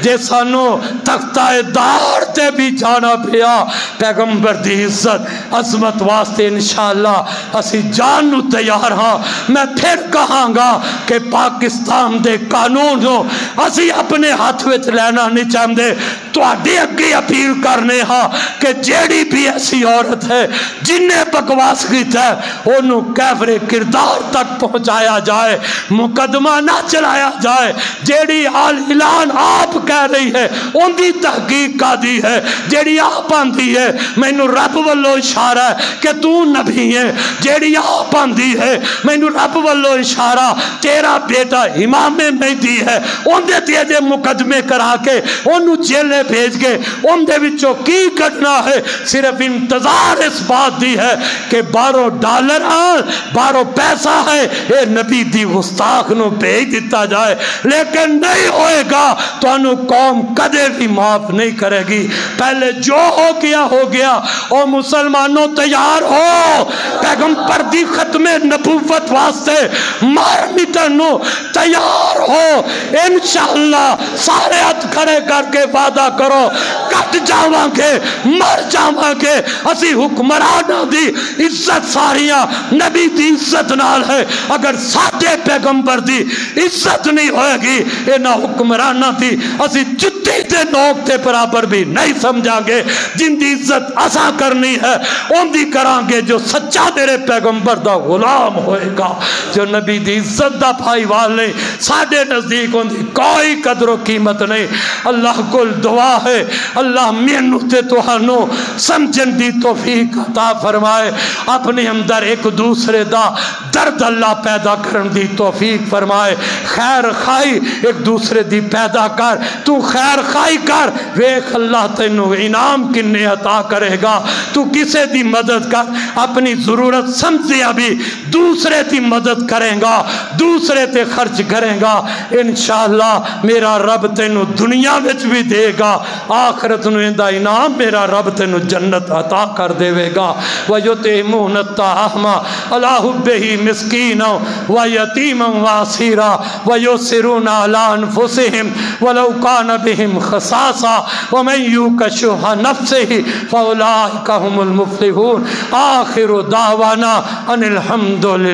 جے سانو تختہ دار تے بھی جانا پیا پیغمبر دی عزت عظمت واسطے انشاءاللہ اسی جان نو تیار ہاں۔ میں پھر کہاں گا کہ پاکستان دے قانون جو اسی اپنے ہاتھ وچ لینا نہیں چاہتے تو آڈے اگے اپیل کرنے ہاں کہ جیڑی بھی ایسی عورت ہے جن نے بکواس کیتا ہے انہوں کیفر کردار تک پہنچایا جائے، مقدمہ نہ چلایا جائے۔ جیڑی اعلان آپ کہہ رہی ہے ان دی تحقیق کا دی ہے، جیڑی آپ آندھی ہے مینوں رب والو اشارہ ہے کہ تو نبی ہے، جیڑی آپ آندھی ہے مینوں رب والو اشارہ تیرا بیٹا امام مہدی ہے، ان دے تیجے مقدمے کرا کے انہوں جیلے بھیج کے ان دے وچوں کی کرنا ہے، صرف انتظار اس بات دی ہے کہ بارو ڈالر بارو پیسہ ہے اے نبی دی گستاخ نو بھیج دیتا جائے، لیکن نہیں ہوئے گا تو انہوں قوم کدے بھی معاف نہیں کرے گی۔ پہلے جو ہو گیا او مسلمانوں تیار ہو، پیغمبر دی ختم نبوت واسطے مار مٹنو تیار ہو انشاءاللہ۔ سارے ہاتھ کھڑے کر کے وعدہ کرو کٹ جاواں گے مر جاواں گے، اسی حکمرانہ دی عزت ساریاں نبی دی عزت نال ہے، اگر ساڈے پیغمبر دی عزت نہیں ہوئے گی انہاں حکمرانہ دی اسی جتی دے نوک تے برابر بھی نہیں سمجھا گے۔ جن دی عزت اساں کرنی ہے ان دی کران گے جو سچا میرے پیغمبر دا غلام ہوئے گا، جو نبی دی عزت دا بھائی والے ساڈے نزدیک ان دی کوئی قدر و قیمت نہیں۔ اللہ کو دعا دعا ہے اللہ مینوں تے تہانوں سمجھن دی توفیق عطا فرمائے، اپنے اندر ایک دوسرے دا درد اللہ پیدا کرن دی توفیق فرمائے، خیر خائی ایک دوسرے دی پیدا کر، تو خیر خائی کر، ویکھ اللہ تینوں انعام کنے عطا کرے گا، تو کسے دی مدد کر، اپنی ضرورت سمجھے ابھی دوسرے دی مدد کریں گا، دوسرے تے خرچ کریں گا، انشاءاللہ میرا رب تینوں دنیا وچ بھی دے گا، آخرت نو اندہ انعام میرا رب تینوں جنت عطا کر دے گا۔ وَيُطْعِمُونَ الطَّعَامَ عَلَىٰ حُبِّهِ مِسْكِينًا وَيَتِيمًا وَأَسِيرًا وَيُؤْثِرُونَ عَلَىٰ أَنفُسِهِمْ وَلَوْ كَانَ بِهِمْ خَصَاصَةٌ وَمَن يُوقَ شُحَّ نَفْسِهِ فَأُولَٰئِكَ هُمُ الْمُفْلِحُونَ۔ آخر دعوانا ان الحمد للہ۔